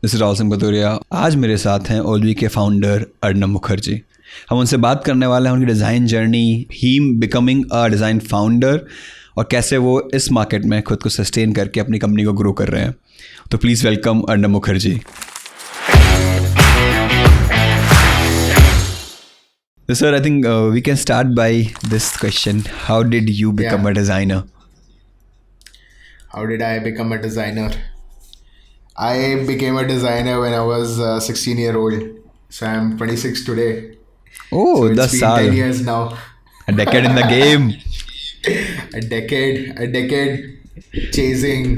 This is awesome कतूरिया। आज मेरे साथ हैं ओल्वी के फाउंडर अर्नब मुखर्जी। हम उनसे बात करने वाले हैं उनकी design journey, him becoming a design founder, और कैसे वो इस मार्केट में खुद को सस्टेन करके अपनी कंपनी को ग्रो कर रहे हैं। तो please welcome Arnab Mukherjee. Sir, I think we can start by this question. How did you become a designer? How did I become a designer? I became a designer when I was 16-year-old. So I'm 26 today. Oh, so it's that's been 10 years now. A decade in the game. A decade chasing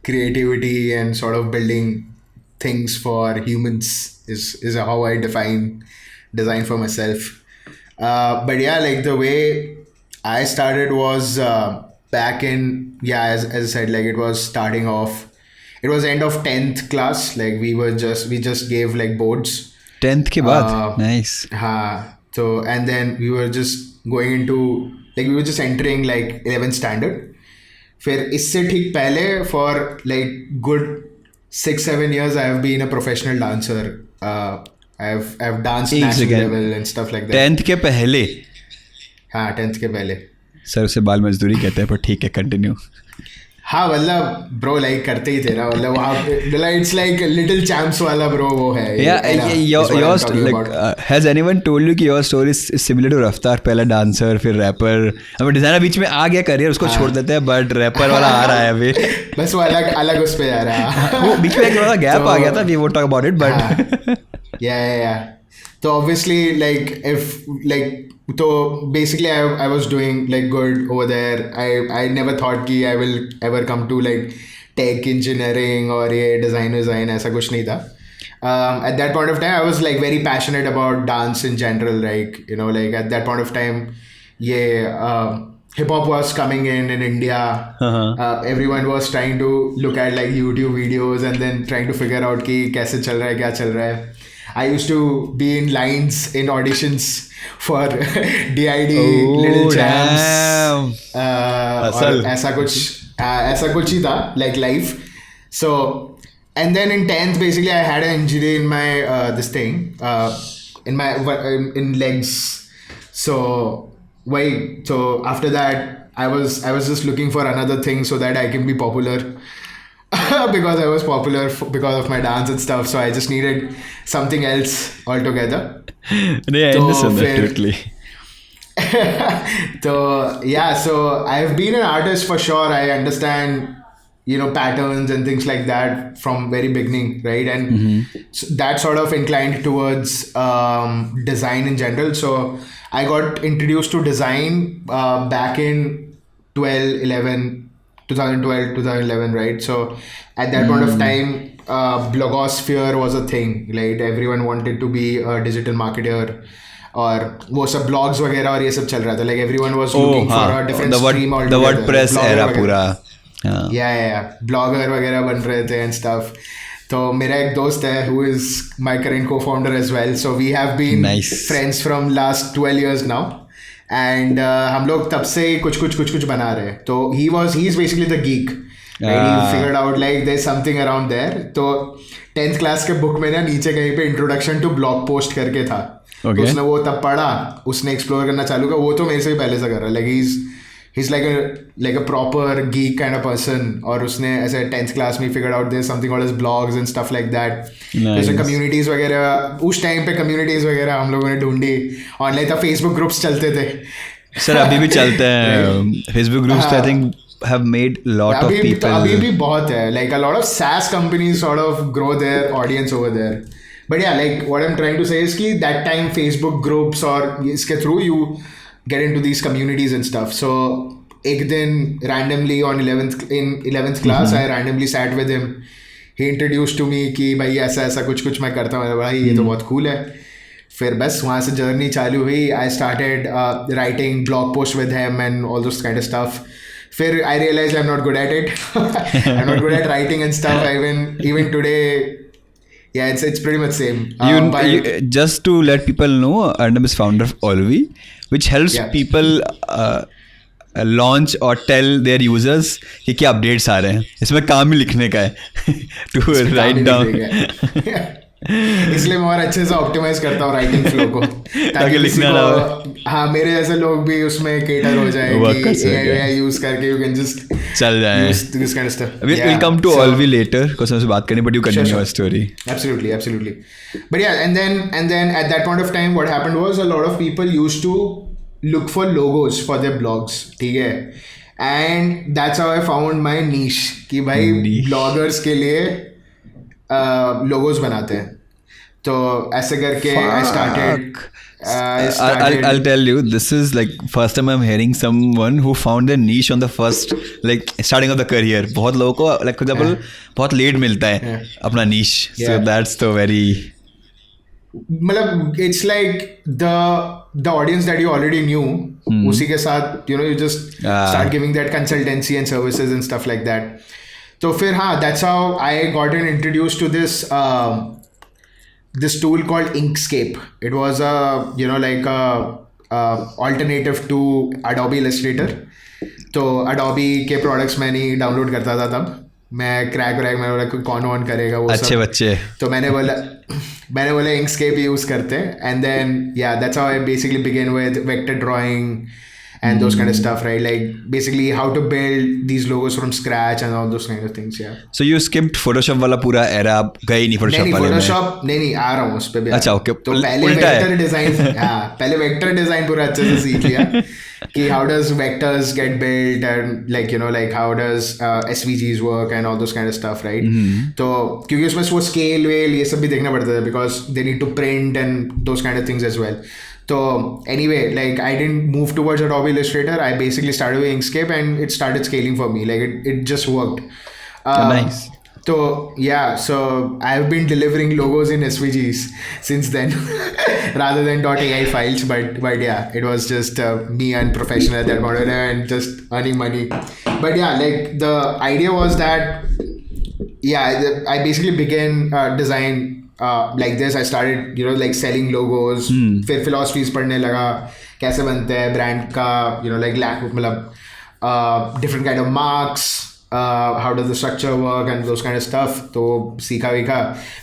creativity and sort of building things for humans is how I define design for myself. But yeah, like the way I started was back in, as I said, like it was starting off, it was end of 10th class. Like we just gave like boards. 10th के बाद? Nice. So, and then we were just going into, like we were just entering like 11th standard. फिर इससे ठीक पहले for like good 6-7 years I have been a professional dancer. I've danced national level and stuff like that. 10th के पहले? हाँ, 10th के पहले. Sir उसे बाल मजदूरी कहते हैं, पर ठीक है, कंटिन्यू। हाँ मतलब ब्रो लाइक करते ही थे ना, मतलब वहाँ पे इट्स लाइक लिटिल चैम्प्स वाला ब्रो वो है। yours like has anyone told you कि your story is similar to रफ्तार? पहला डांसर फिर रैपर, अब डिजाइनर बीच में आ गया, करियर उसको छोड़ देते हैं, बट रैपर वाला आ रहा है अभी। बस वो अलग उस पे जा रहा है। वो बीच में एक थोड़ा गैप आ गया था, we won't talk about it, but yeah. So obviously like if like so basically I was doing like good over there. I never thought कि I will ever come to like tech engineering or ये design ऐसा कुछ नहीं था. At that point of time I was like very passionate about dance in general, like you know, like at that point of time hip hop was coming in India. Everyone was trying to look at like YouTube videos and then trying to figure out कि कैसे चल रहा है, क्या चल रहा है. I used to be in lines in auditions for DID, Little Champs, और ऐसा कुछ ही था like life. So and then in 10th basically I had an injury in my this thing in my in legs. So after that I was just looking for another thing so that I can be popular. Because I was popular because of my dance and stuff, so I just needed something else altogether. I understand that totally. So I've been an artist for sure. I understand, you know, patterns and things like that from very beginning, right? And so that sort of inclined towards design in general. So I got introduced to design back in 2011, right? So at that point of time, blogosphere was a thing. Like everyone wanted to be a digital marketer, और वो सब blogs वगैरह और ये सब चल रहा था. Like everyone was looking for a different stream altogether. The WordPress era पूरा. Yeah. Blogger वगैरह बन रहे थे and stuff. तो मेरा एक दोस्त है who is my current co-founder as well. So we have been friends from last 12 years now. And हम लोग तब से कुछ बना रहे हैं. तो he's basically the geek, right? He figured out like there's something around there. तो 10th class के बुक में ना नीचे कहीं पे इंट्रोडक्शन टू ब्लॉग पोस्ट करके था. तो उसने वो तब पढ़ा, उसने एक्सप्लोर करना चालू किया. वो तो मेरे से भी पहले से कर रहा है. Like he's like a proper geek kind of person. और उसने ऐसे 10th class में figured out there's something called as blogs and stuff like that. जैसे communities वगैरह, उस टाइम पे communities वगैरह हम लोगों ने ढूंढी. ऑनलाइन था, Facebook groups चलते थे. सर अभी भी चलते हैं Facebook groups. I think have made lot of people. अभी भी बहुत है. Like a lot of SaaS companies sort of grow their audience over there. But yeah, like what I'm trying to say is कि that time Facebook groups और इसके through you get into these communities and stuff. So एक दिन randomly in 11th class I randomly sat with him. He introduced to me कि भाई ऐसा कुछ मैं करता हूँ. भाई ये तो बहुत cool है. फिर बस वहाँ से जर्नी चालू हुई. I started writing blog posts with him and all those kind of stuff. फिर I realized I'm not good at it. I'm not good at writing and stuff. Even today, yeah, it's pretty much same. Just to let people know, Arnob is founder of Olvy, which helps people launch और tell their users कि क्या updates आ रहे हैं. इसमें काम ही लिखने का है टू राइट डाउन. इसलिए मैं और अच्छे से ऑप्टिमाइज करता हूँ राइटिंग फ्लो को ताकि लिखना ना हो. हाँ मेरे जैसे लोग भी उसमें केटर हो जाए कि AI यूज करके यू कैन जस्ट चल जाए. This kind of stuff. We'll come to Olvy later because हमसे बात करनी, but you continue your story. Absolutely. But yeah, and then at that point of time, what happened was a lot of people used to look for logos for their blogs. ठीक है. And that's how I found my niche कि भाई bloggers के लिए logos बनाते हैं. तो ऐसे करके I started. I'll tell you, this is like first time I'm hearing someone who found their niche on the first like starting of the career. बहुत लोगों को like for example बहुत late मिलता है अपना niche. So that's the very मतलब it's like the audience that you already knew उसी के साथ you just start giving that consultancy and services and stuff like that. तो फिर हाँ, that's how I got introduced to this tool called Inkscape. It was like a alternative to Adobe Illustrator. तो Adobe के products मैं नहीं download करता था तब. मैं क्रैक मैं बोला कौन करेगा वो अच्छे सब. बच्चे. तो मैंने बोला Inkscape use करते हैं. And then yeah, that's how I basically began with vector drawing and those kind of stuff, right? Like basically how to build these logos from scratch and all those kind of things. Yeah. So you skipped Photoshop वाला पूरा era, आप गए नहीं Photoshop वाले में? Photoshop नहीं आ रहा हूँ उस पे भी. अच्छा ओके. तो पहले वेक्टर डिजाइन पूरा अच्छे से सीख लिया कि how does vectors get built and like how does SVGs work and all those kind of stuff, right? तो क्योंकि उसमें वो scale वेल ये सब भी देखना पड़ता था because they need to print and those kind of things as well. So anyway, like I didn't move towards Adobe Illustrator. I basically started with Inkscape and it started scaling for me. Like it just worked. Nice. So yeah, so I've been delivering logos in SVGs since then rather than .ai files. But yeah, it was just me unprofessional at that point and just earning money. But yeah, like the idea was that I basically began design like this. I started like selling logos. फिर philosophies पढ़ने लगा कैसे बनते हैं brand का like मतलब different kind of marks, how does the structure work and those kind of stuff. तो सीखा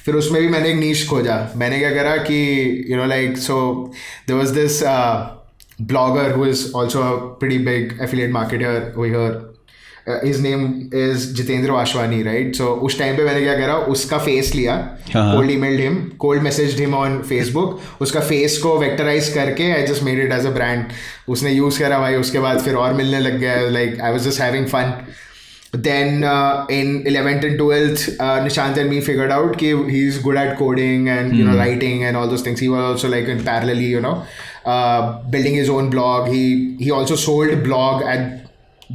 फिर उसमें भी मैंने एक niche खोजा. मैंने क्या करा कि like so there was this blogger who is also a pretty big affiliate marketer over here. His name is Jitendra Ashwani, right? So उस टाइम पे मैंने क्या करा, उसका फेस लिया, cold emailed him, cold messaged him on Facebook, उसका face को vectorise करके I just made it as a brand. उसने यूज करा भाई, उसके बाद फिर और मिलने लग गया. Like I was just having fun. Then in 11th and 12th, Nishant and me figured out कि he's good at coding and writing and all those things. He was also like in parallelly building his own blog. He also sold blog at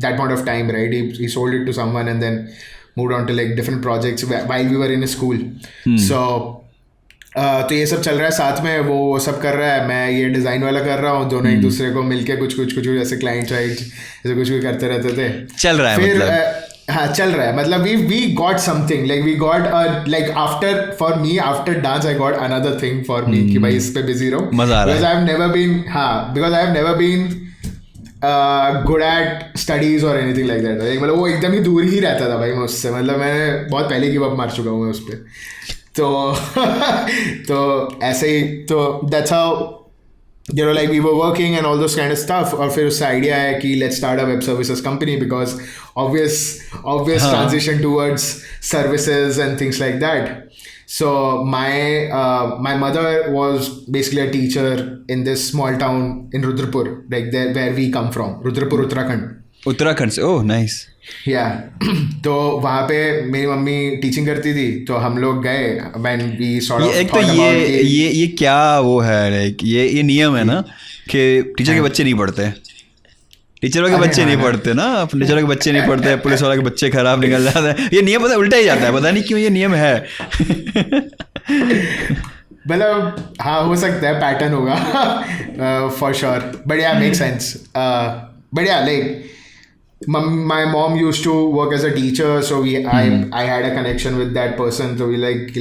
that point of time, right? He sold it to someone and then moved on to like different projects while we were in school. So तो ये सब चल रहा है साथ में, वो सब कर रहा है, मैं ये डिज़ाइन वाला कर रहा हूँ. दोनों एक दूसरे को मिलके कुछ ऐसे क्लाइंट साइड ऐसे कुछ भी करते रहते थे. चल रहा है फिर मतलब हाँ चल रहा है मतलब we got something, like we got like after for me after dance I got another thing for me कि भाई इस पे बिजी रहूँ. मजा आ रहा है. because I have never been good at studies or anything like that. मतलब वो एकदम ही दूर ही रहता था भाई मुझसे. मतलब मैंने बहुत पहले गिव अप मार चुका हूँ उस पर. तो ऐसे ही तो that's how like we were working and all those kind of stuff. और फिर उससे आइडिया है कि let's start a web services company because obvious transition towards services and things like that. So my mother was basically a teacher in this small town in Rudrapur, like there where we come from, Rudrapur, Uttarakhand से. Oh nice. Yeah. तो वहाँ पे मेरी mummy teaching करती थी, तो हम लोग गए when we sort of एक तो ये क्या वो है like ये नियम है ना कि टीचर के बच्चे नहीं पढ़ते. टीचरों के बच्चे नहीं पढ़ते ना, टीचरों के बच्चे नहीं पढ़ते, पुलिस वाला के बच्चे खराब निकल जाते हैं. ये नियम पता उल्टा ही जाता है, पता नहीं क्यों ये नियम है. मतलब हाँ हो सकता है पैटर्न होगा फॉर श्योर. बट या मेक सेंस. बट या like my mom used to work as a teacher, so I had a connection with that person. So we like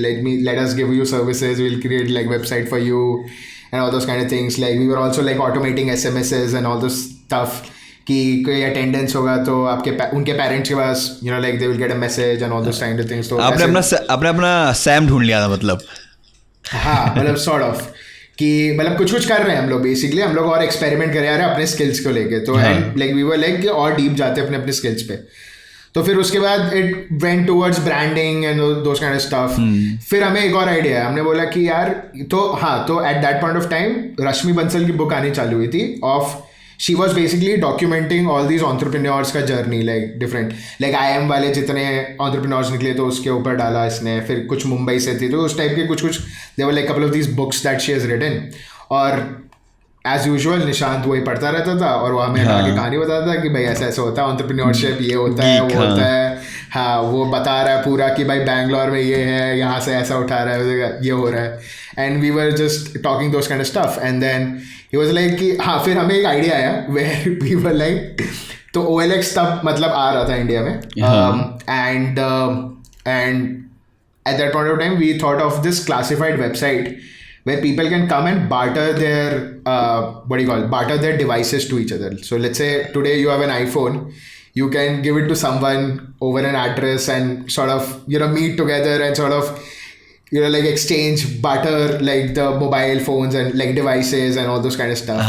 let us give you services, we'll create like website for you and all those kind of things. Like we were also like automating SMSs and all this stuff कि कोई attendance होगा तो उनके parents के पास like they will get a message and all those kind of things. तो आपने अपना सैम ढूंढ लिया था मतलब. हाँ मतलब सॉर्ट ऑफ कि मतलब कुछ कुछ कर रहे हैं हम लोग बेसिकली. हम लोग और एक्सपेरिमेंट कर रहे हैं अपने स्किल्स को लेके. तो and like we were like और डीप जाते हैं अपने अपने स्किल्स पे. तो फिर उसके बाद it went towards branding and those kind of stuff. फिर हमें एक और आइडिया है. हमने बोला कि यार तो at that point of time Rashmi Bansal की बुक आनी चालू हुई थी of she was basically documenting all these entrepreneurs का journey like different like IIM वाले जितने एंटरप्रेन्योर्स निकले तो उसके ऊपर डाला इसने. फिर कुछ मुंबई से थी तो उस टाइप के कुछ there were like couple of these books that she has written. और एज यूजुअल निशांत वही पढ़ता रहता था और वो हमें आगे कहानी बताता था कि भाई ऐसा ऐसा होता है एंटरप्रेन्योरशिप, ये होता है वो होता है. हाँ वो बता रहा है पूरा कि भाई बैंगलोर में ये है, यहाँ से ऐसा उठा रहा है, ये हो रहा है. And we were just talking those kind of stuff. And then he was like कि हाँ फिर हमें एक आइडिया आया वेयर वी वर लाइक. तो OLX तब मतलब आ रहा था इंडिया में. And at that point of time we thought of this classified website where people can come and barter their devices to each other. So let's say today you have an iPhone, you can give it to someone over an address and sort of meet together and sort of like exchange barter like the mobile phones and like devices and all those kind of stuff.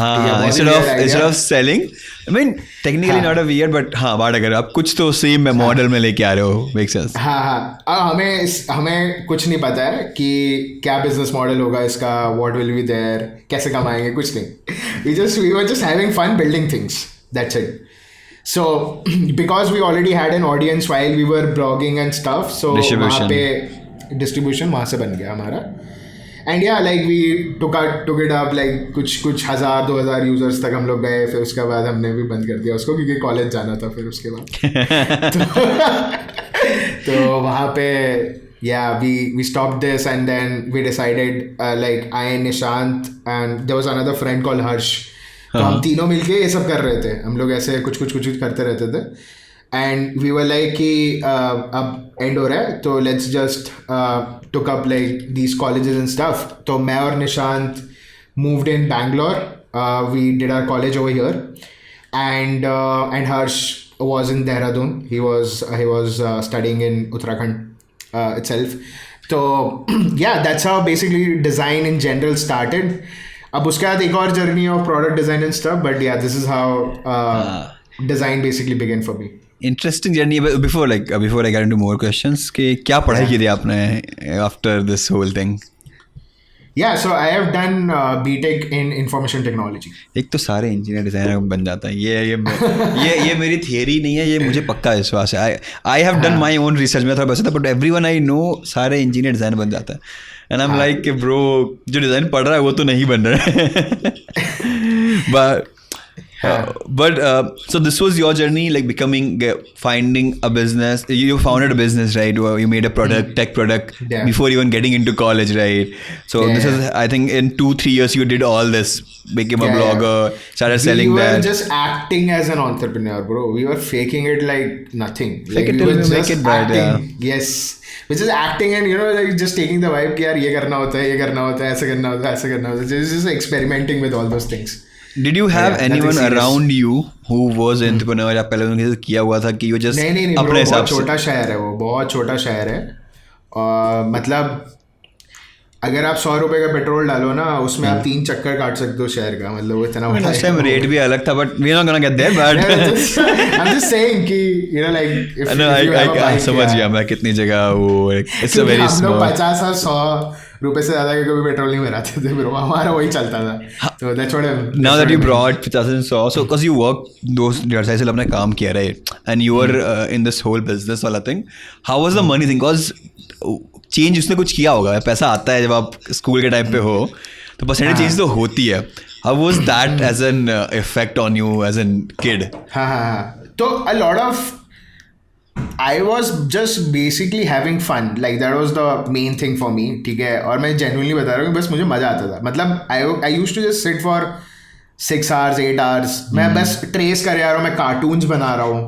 Instead of selling, I mean technically not a weird but हाँ बात अगर आप कुछ तो same model में लेके आ रहे हो, make sense. हाँ हमें कुछ नहीं पता है कि क्या बिजनेस मॉडल होगा इसका, what will be there, कैसे कमाएंगे, कुछ नहीं. we were just having fun building things, that's it. So because we already had an audience while we were blogging and stuff, so वहाँ पे डिस्ट्रीब्यूशन वहाँ से बन गया हमारा. And yeah like we took it up like कुछ 1000-2000 users तक हम लोग गए. फिर उसके बाद हमने भी बंद कर दिया उसको क्योंकि कॉलेज जाना था फिर उसके बाद. तो वहाँ पे या we stopped this and then we decided like I Nishant and there was another friend called Harsh. तो हम तीनों मिलके ये सब कर रहे थे. हम लोग ऐसे कुछ करते रहते थे. एंड वी वर लाइक कि अब एंड हो रहा है तो let's just took up like these colleges and stuff. तो मैं और Nishant moved in Bangalore. We did our college over here and Harsh was in Dehradun. He was studying in Uttarakhand itself. So yeah, that's how basically design in general started. अब उसके बाद एक और journey of product design and stuff, but yeah, this is how design basically began for me. Interesting journey. Before I get into more questions, कि क्या पढ़ाई की थी आपने after this whole thing? Yeah, so I have done BTech in information technology. एक तो सारे engineer designer बन जाता है. ये मेरी थियरी नहीं है, ये मुझे पक्का विश्वास है. I have done my own research. मैं थोड़ा बस था, but everyone I know सारे इंजीनियर डिजाइनर बन जाता है. And I'm like bro, जो डिजाइन पढ़ रहा है वो तो नहीं बन रहा है. But so this was your journey, like finding a business. You founded a business, right? You made a product, tech product, before even getting into college, right? So this is, I think, in 2-3 years you did all this. Became a blogger, started selling that. We were just acting as an entrepreneur, bro. We were faking it like nothing. Like we were just acting. Yes. Which is acting and like just taking the vibe कि यार ये करना होता है, ऐसे करना होता है. Just experimenting with all those things. Did you have anyone around you who was entrepreneur या पहले उन्होंने किया हुआ था कि you just नहीं अपने हिसाब से? छोटा शहर है वो, बहुत छोटा शहर है. मतलब अगर आप 100 रुपए का पेट्रोल डालो ना उसमें आप 3 चक्कर काट सकते हो शहर का. मतलब इतना बड़ा उस टाइम रेट भी अलग था, but we're not gonna get there. But I'm just saying कि like if you have a bike, समझ गया मैं कितनी जगह वो. It's a very small. 50 और 100 रुपए से ज्यादा के कभी पेट्रोल नहीं भराते थे ब्रो. हमारा वही चलता था. तो that's what now that you brought 50 and 100, so because you work those years से अपने काम किया, right? And you were in this whole business वाला thing. How was the money thing? Because change उसने कुछ किया होगा. पैसा आता है जब आप स्कूल के टाइम पे हो तो परसेंटेज चेंज तो होती है. How was that as an effect on you as a kid? हाँ. तो a lot of I was just basically having fun. Like that was the main thing for me. ठीक है. और मैं genuinely बता रहा हूँ बस मुझे मजा आता था. मतलब I used to just sit for 6 hours, 8 hours. मैं बस ट्रेस कर रहा हूँ, मैं कार्टून्स बना रहा हूँ.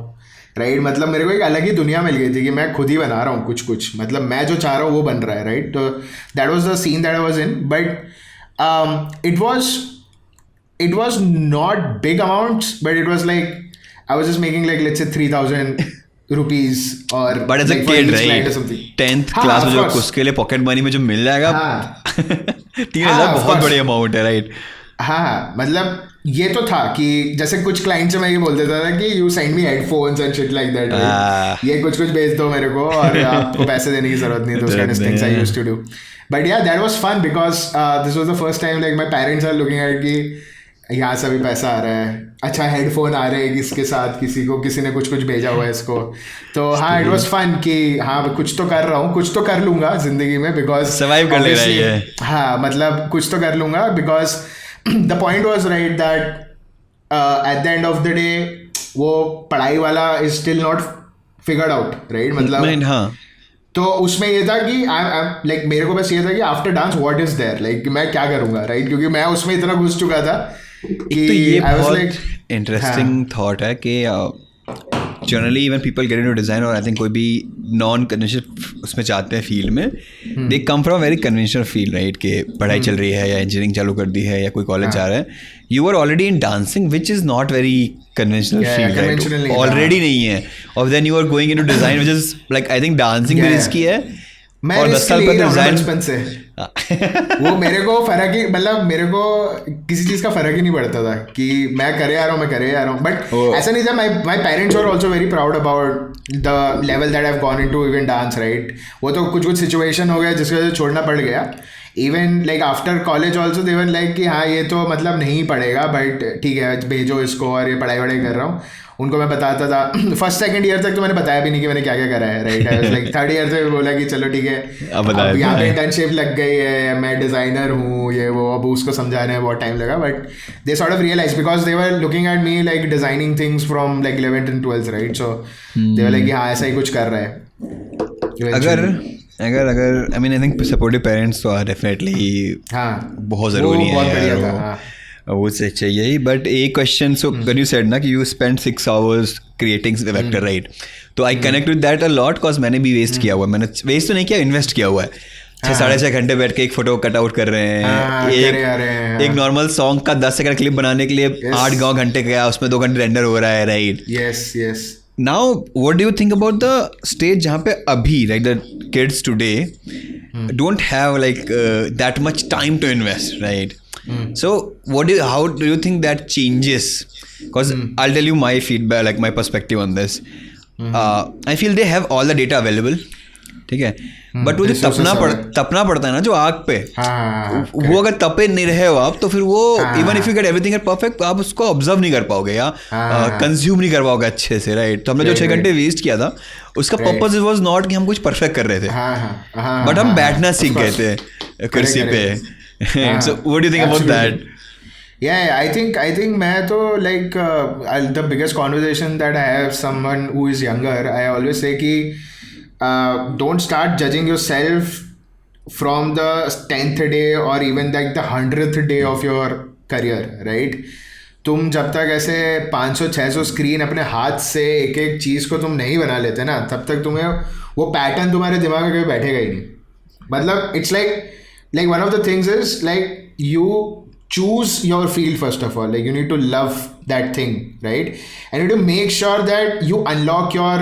राइट मतलब मेरे को एक अलग ही दुनिया मिल गई थी कि मैं खुद ही बना रहा हूँ कुछ. मतलब मैं जो चाह रहा हूँ वो बन रहा है. राइट. तो that was the seen that I was in. But it was not big amounts, but it was like I was just making like let's say 3,000 rupees or But as a like for kid, each client or right? something. 10th हाँ, class में of जो course. उसके लिए pocket money में जो मिल जाएगा हाँ 3,000 of बहुत course. बड़ी अमाउंट है, राइट? हाँ मतलब ये तो था कि जैसे कुछ क्लाइंट से मैं ये बोल देता था कि you send me headphones and shit like that, right, ये कुछ भेज दो मेरे को और आपको पैसे देने की जरूरत नहीं, those kind of things I used to do. But yeah, that was fun because this was the first time like my parents are looking at कि यहाँ से भी पैसा आ रहा है, अच्छा हेडफोन आ रहे हैं किसके साथ, किसी ने कुछ भेजा हुआ है इसको. तो हाँ, इट वॉज फन कि हाँ कुछ तो कर रहा हूँ, कुछ तो कर लूंगा जिंदगी में बिकॉज सर्वाइव कर ले रहा है. हाँ मतलब कुछ तो कर लूंगा because the point was right that at the end of the day वो पढ़ाई वाला is still not figured out, right, मतलब हाँ. तो उसमें ये था कि लाइक मेरे को बस ये था कि after dance what is there, like मैं क्या करूंगा, राइट, क्योंकि मैं उसमें इतना घुस चुका था कि तो ये I was बहुत like, इंटरेस्टिंग थॉट है कि generally even people get into design और आई थिंक कोई भी नॉन कन्वेंशनल उसमें चाहते हैं फील्ड में, they come from very conventional field, right, कि पढ़ाई चल रही है या इंजीनियरिंग चालू कर दी है या कोई कॉलेज जा रहा है. You are already in dancing which is not very conventional field, right, already नहीं है, और then you are going into design which is like I think dancing भी रिस्की है. मैं और 10 साल पहले डिजाइन बचपन से वो मेरे को फर्क ही, मतलब मेरे को किसी चीज का फर्क ही नहीं पड़ता था कि मैं करे आ रहा हूँ, बट ऐसा नहीं था. My parents are also very proud about the level that I have gone into even dance, right. वो तो कुछ सिचुएशन हो गया जिसकी वजह से छोड़ना पड़ गया. Even like after college also they were like कि हाँ ये तो मतलब नहीं पड़ेगा बट ठीक है भेजो इसको, और ये पढ़ाई कर रहा हूँ. उनको मैं बताता था फर्स्ट सेकंड ईयर तक तो मैंने बताया भी नहीं कि मैंने क्या क्या करा है, राइट. लाइक थर्ड ईयर से बोला कि चलो ठीक है अब यहाँ पे इंटर्नशिप लग गई है, मैं डिज़ाइनर हूँ, ये वो, अब उसको समझाने में बहुत टाइम लगा. But they sort of realise because they were looking at me like designing things from like 11th and 12th, right. So they were like हाँ ऐसा ही कुछ कर रहा है. अगर I mean I think supportive parents तो आर डेफिनेटली बहुत ज़रूरी है, बहुत बढ़िया था. वो से चाहिए ही. बट एक question, so when you said ना कि you spend 6 hours creating the vector, right, तो I connect with that a lot because मैंने भी वेस्ट किया हुआ है. मैंने वेस्ट तो नहीं किया, इन्वेस्ट किया हुआ है. 6-6.5 घंटे बैठ के एक फोटो कट आउट कर रहे हैं. एक नॉर्मल सॉन्ग का 10 सेकंड क्लिप बनाने के लिए 8-9 घंटे गया, उसमें 2 घंटे रेंडर हो रहा है, right. Yes. Now what do you think about the stage जहाँ पे अभी like the kids today don't have like that much time to invest, right. So how do you think that changes? Because I'll tell you my feedback, like my perspective on this. I feel they have all the data available, ठीक है, but वो जो तपना पड़ता है ना जो आग पे, वो अगर तपे नहीं रहे हो आप तो फिर वो even if you get everything at perfect आप उसको ऑब्जर्व नहीं कर पाओगे या कंज्यूम नहीं कर पाओगे अच्छे से, राइट. तो हमने जो 6 घंटे वेस्ट किया था उसका पर्पस वाज नॉट कि हम कुछ परफेक्ट कर रहे थे, बट हम बैठना सीख गए थे कुर्सी पे. So what do you think about that? Yeah, I think मैं तो like the biggest conversation that I have someone who is younger, I always say कि don't start judging yourself from the 10th day or even like the 100th day of your career, right. तुम जब तक ऐसे 500-600 screen अपने हाथ से एक एक चीज़ को तुम नहीं बना लेते ना, तब तक तुम्हें वो पैटर्न तुम्हारे दिमाग में कभी बैठेगा ही नहीं. मतलब it's like one of the things is like you choose your field first of all, like you need to love that thing, right, and you need to make sure that you unlock your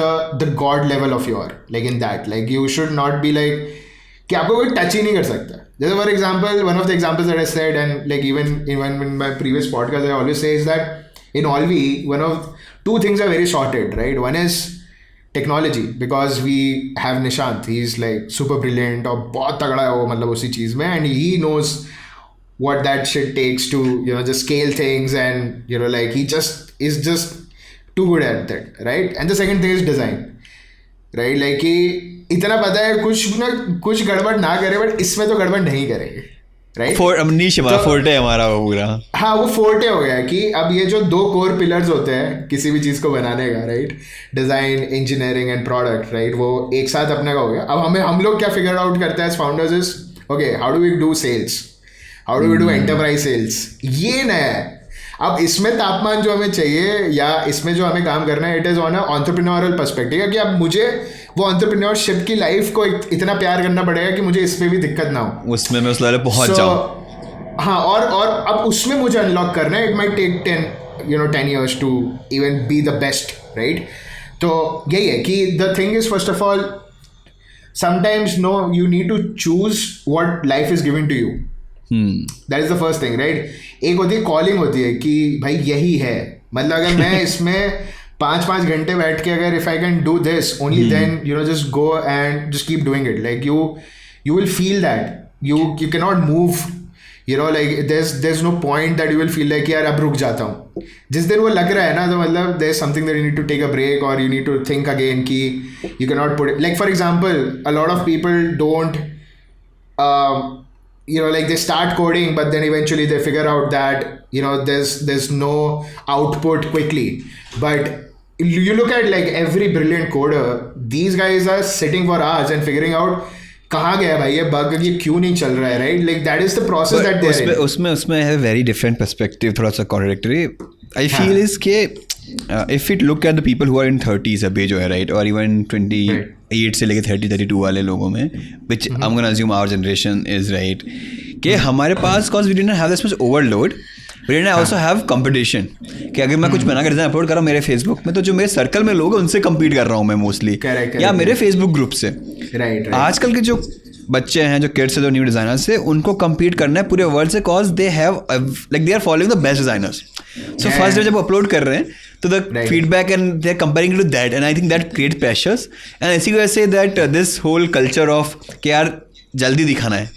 the god level of your like in that, like you should not be like कि आपको कोई touch ही नहीं कर सकता. जैसे for example one of the examples that I said and like even in my previous podcast I always say is that in Olvy one of 2 things are very sorted, right. One is technology because we have Nishant, he is like super brilliant और बहुत तगड़ा है वो मतलब उसी चीज़ में, and he knows what that shit takes to just scale things, and like he just is just too good at that, right. And the second thing is design, right, like कि इतना पता है कुछ गड़बड़ ना करे बट इसमें तो गड़बड़ नहीं करेंगे, राइट. फोर्टे हमारा वो पूरा, हाँ वो फोर्टे हो गया कि अब ये जो 2 कोर पिलर्स होते हैं किसी भी चीज़ को बनाने का, right, design, engineering and product, right, वो एक साथ अपने का हो गया. अब हम लोग क्या फिगर आउट करते हैं as founders is okay how do we do sales, how do we do enterprise sales, ये नया है. अब इसमें तापमान जो हमें चाहिए या इसमें जो हमें काम करना है, it is on a entrepreneurial perspective कि अब मुझे वो एंटरप्रेन्योरशिप की लाइफ को इतना प्यार करना पड़ेगा कि मुझे इस पर भी दिक्कत ना हो, उसमें मैं उस लेवल पहुंच जाऊं. हाँ, और अब उसमें मुझे अनलॉक करना है. It might take 10 years to even be the best, right? तो यही है कि the thing is, first of all, sometimes no, you need to choose what life is giving to you. That is the first thing, right? एक होती है calling, होती है कि भाई यही है, मतलब अगर मैं इसमें 5 घंटे बैठ के अगर if I can do this only then just go and just keep doing it. Like you will feel that you cannot move, like there's no point that you will feel like यार अब रुक जाता हूँ. जिस दिन वो लग रहा है ना, तो मतलब there's something that you need to take a break or you need to think again कि you cannot put it. Like for example, a lot of people don't like they start coding, but then eventually they figure out that there's no output quickly. But you look at like every brilliant coder, these guys are sitting for hours and figuring out कहाँ गया भाई ये bug, ये क्यों नहीं चल रहा है, right? Like that is the process that they are in. उसमें है वेरी डिफरेंट पर्सपेक्टिव, थोड़ा सा कॉन्ट्रडिक्टरी आई फील इज के if it look at the people who are in 30s अभी जो है, राइट, और इवन 28 से लेके 32 वाले लोगों में, which I am gonna assume our generation is, right, कि हमारे पास cause we didn't have this much overload, but I also have competition. कि अगर मैं कुछ बना कर डिजाइन अपलोड कर रहा हूँ मेरे फेसबुक में, तो जो मेरे सर्कल में लोग हैं उनसे compete कर रहा हूँ मैं मोस्टली, या मेरे फेसबुक ग्रुप से. आजकल के जो बच्चे हैं, जो किड्स हैं, जो न्यू डिजाइनर्स से, उनको compete करना है पूरे वर्ल्ड से, cause they have like they are following the best designers. So first day जब अपलोड कर रहे हैं तो the feedback and they are comparing to that, and I think that create pressures. And इसी वजह से that this whole culture of कि यार जल्दी दिखाना है,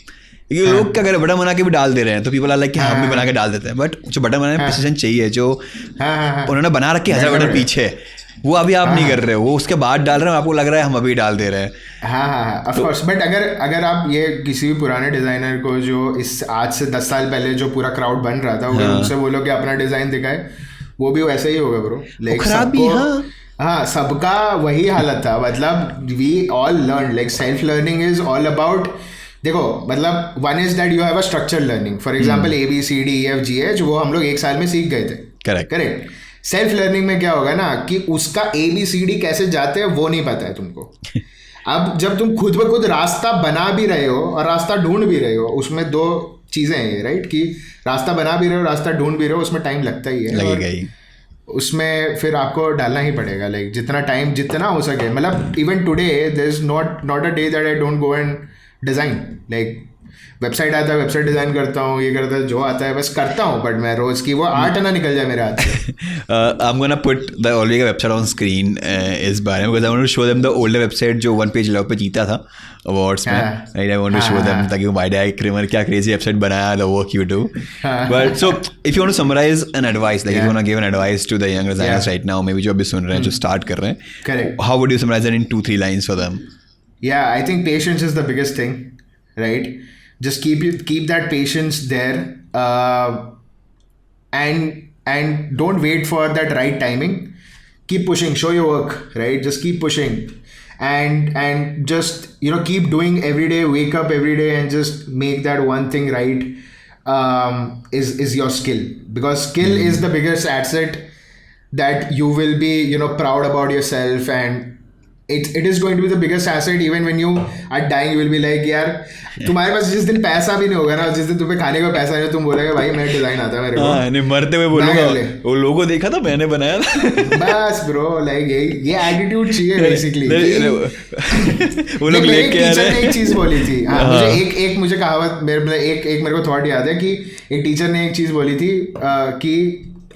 ये लोग क्या करें, बटन बना के भी डाल दे रहे हैं, तो पीपल आर लाइक कि हम भी बना के डाल देते हैं. बट जो बटन बनाने में प्रिसिजन चाहिए, जो उन्होंने बना रखे 1000 बटन पीछे, वो अभी आप नहीं कर रहे हो, वो उसके बाद डाल रहे हैं, आपको लग रहा है हम अभी डाल दे रहे हैं. हाँ, ऑफ कोर्स. बट अगर आप ये किसी भी पुराने डिजाइनर को जो इस आज से 10 साल पहले जो पूरा क्राउड बन रहा था, उनसे बोलो कि अपना डिजाइन दिखाए, वो भी वैसे ही होगा ब्रो. लाइक हाँ, सबका वही हालत था. मतलब we all learn, like self learning is all about, देखो मतलब one is that you have a structure learning. For example ABCDEFGH वो हम लोग एक साल में सीख गए थे. करेक्ट. सेल्फ लर्निंग में क्या होगा ना कि उसका ABCD कैसे जाते हैं वो नहीं पता है तुमको. अब जब तुम खुद ब खुद रास्ता बना भी रहे हो और रास्ता ढूंढ भी रहे हो, उसमें 2 चीज़ें हैं, राइट, कि रास्ता बना भी रहे हो, रास्ता ढूंढ भी रहे हो, उसमें टाइम लगता ही है, लगेगा ही. उसमें फिर आपको डालना ही पड़ेगा, लाइक जितना टाइम जितना हो सके. मतलब even today there is not a day that I don't go and design. Like website आता है, वेबसाइट डिज़ाइन करता हूँ, ये करता है, जो आता है बस करता हूँ. बट मैं रोज़ की वो आर्ट ना निकल जाए मेरे हाथ से. I'm gonna put the Olvy website on screen इस बारे में, because I want to show them the older website जो one page love पे जीता था awards में. Right, I want to show them ताकि वो वाइड क्रिमर क्या crazy website बनाया, the work you do. But so if you want to summarize an advice, like if you want to give an advice to the young designers right now, maybe जो अभी सुन रहे हैं, जो start कर रहे हैं, correct, how would you summarize it in 2-3 lines for them? Yeah, I think patience is the biggest thing, right? Just keep that patience there, and don't wait for that right timing. Keep pushing, show your work, right? Just keep pushing, and just keep doing every day. Wake up every day and just make that one thing right. Is your skill, because skill is the biggest asset that you will be proud about yourself, and it is going to be the biggest asset. Even when you are dying, you will be like, यार तुम्हारे पास जिस दिन पैसा भी नहीं होगा ना, जिस दिन तुम्हें खाने का पैसा नहीं, तुम बोलोगे भाई मैं डिजाइन आता है मेरे को. नहीं, मरते हुए बोलूंगा वो लोगो देखा था मैंने बनाया था. बस ब्रो, लाइक ये एटीट्यूड चाहिए बेसिकली. वो लोग लेके आ रहे हैं. एक चीज बोली थी, हाँ, मुझे मुझे कहावत एक मेरे को थॉट याद है कि एक टीचर ने एक चीज बोली थी कि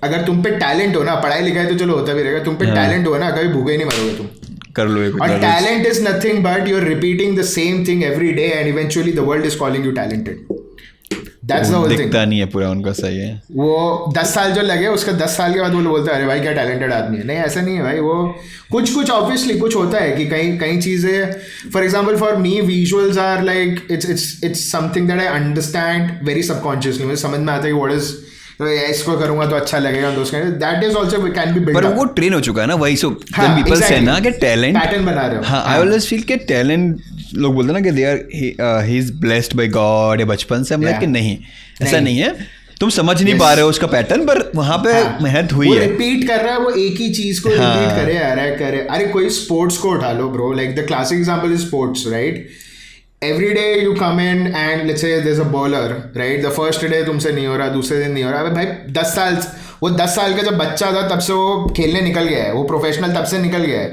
अगर तुम पे टैलेंट हो ना, पढ़ाई लिखाई तो चलो होता भी रहेगा, तुम पे टैलेंट हो ना, कभी भूखे नहीं मरोगे तुम. कर लो. और talent is nothing but you are repeating the same thing every day, and eventually the world is calling you talented. That's the whole thing. दिखता नहीं है पूरा उनका, सही है. वो 10 साल जो लगे, उसका 10 साल के बाद वो बोलते हैं अरे भाई क्या टैलेंटेड आदमी है. नहीं, ऐसा नहीं है भाई. वो कुछ ऑब्वियसली कुछ होता है कि कई चीज़ें, for example for me visuals are like it's something that I understand very subconsciously. मुझे समझ में आता है कि व्हाट इज, तो इसको करूंगा तो अच्छा लगेगा, दोस्त that is also can be build. पर वो ट्रेन हो चुका है ना, वही. सो व्हेन पीपल से ना कि टैलेंट पैटर्न बना रहे हो. हाँ, आई ऑलवेज फील कि टैलेंट, लोग बोलते हैं ना कि they are he is blessed by God, या बचपन से. हम लाइक कि नहीं, ऐसा नहीं है. तुम समझ नहीं पा रहे हो उसका पैटर्न, पर वहां पे मेहनत हुई है. रिपीट कर रहा है, वो एक ही चीज को रिपीट करे आ रहा है, करे. अरे कोई स्पोर्ट्स को उठा लो bro, like the classic example is sports, right? Every day you come in and let's say there's a bowler, right? The first day तुमसे नहीं हो रहा, दूसरे दिन नहीं हो रहा. अबे भाई 10 साल वो 10 साल का जब बच्चा था तब से वो खेलने निकल गया है, वो प्रोफेशनल तब से निकल गया है,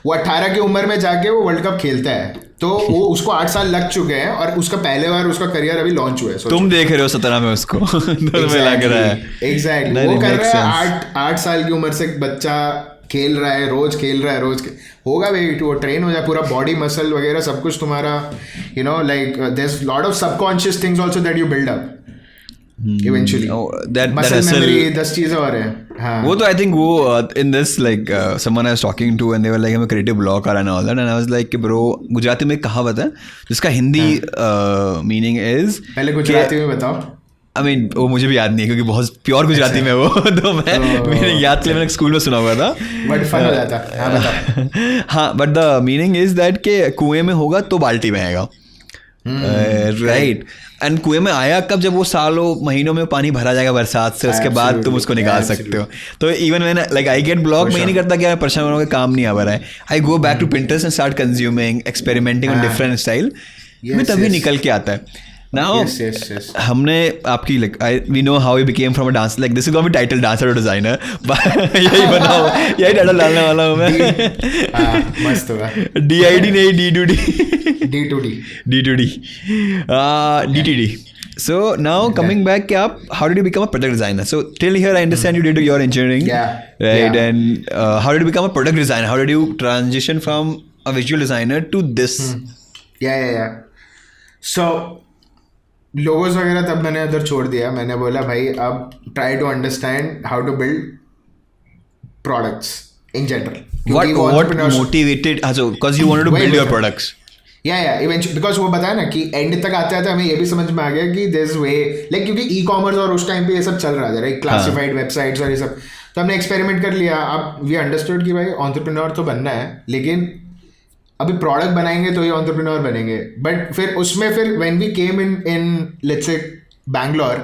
वो 18 की उम्र में जाके वो वर्ल्ड कप खेलता है, तो वो उसको 8 साल लग चुके हैं और उसका पहले बार उसका करियर अभी लॉन्च हुआ है। तुम देख रहे हो 17 में उसको एग्जैक्टली वो कर रहा है, 8 साल की उम्र से बच्चा खेल रहा है, रोज खेल रहा है, होगा भाई, वो ट्रेन हो जाए, पूरा बॉडी मसल वगैरह सब कुछ तुम्हारा, you know like there is lot of subconscious things also that you build up eventually. Muscle memory 10 चीजें और है। हाँ वो तो आई थिंक वो in this like someone I was talking to and they were like I am a creative blogger and all that and I was like कि bro, Gujarati में एक कहावत है जिसका हिंदी मीनिंग इज, पहले गुजराती में बताओ। आई मीन वो मुझे भी याद नहीं है क्योंकि बहुत प्योर गुजराती में वो तो मैं मेरे याद के लिए मैंने स्कूल में सुना हुआ था, बट फन हो जाता। हाँ but the meaning is that के कुएं में होगा तो बाल्टी में आएगा, राइट। एंड कुएं में आया कब, जब वो सालों महीनों में पानी भरा जाएगा बरसात से, उसके बाद तुम उसको निकाल सकते हो। तो इवन मैंने लाइक आई गेट ब्लॉक, मैं नहीं करता कि यार परेशान होने का काम नहीं आ रहा है, I go back to Pinterest and start consuming, experimenting on different style, मैं तभी निकल के आता है। Now, हमने आपकी like we know how we became from a dancer, like this is gonna be title dancer or designer, यही बना हुआ, यही टाइटल डालने वाला हूँ मैं। मस्त होगा। DID नहीं D2D DTD। So now coming back, आप how did you become a product designer? So till here I understand you did your engineering, right? And how did you become a product designer? How did you transition from a visual designer to this? Yeah. So logos वगैरह तब मैंने उधर छोड़ दिया, मैंने बोला भाई अब try to understand how to build products in general. What motivated, so because you wanted to build your products? Yeah, eventually, because वो बताया ना कि एंड तक आते आते हमें ये भी समझ में आ गया कि देयर इज वे, लाइक क्योंकि ई कॉमर्स और उस टाइम पे ये सब चल रहा था, राइट, क्लासिफाइड वेबसाइट्स और ये सब, तो हमने एक्सपेरिमेंट कर लिया। अब वी अंडरस्टूड कि भाई एंटरप्रेन्योर तो बनना है, लेकिन अभी प्रोडक्ट बनाएंगे तो ये एंटरप्रेन्योर बनेंगे। बट फिर उसमें फिर when we came in let's say Bangalore,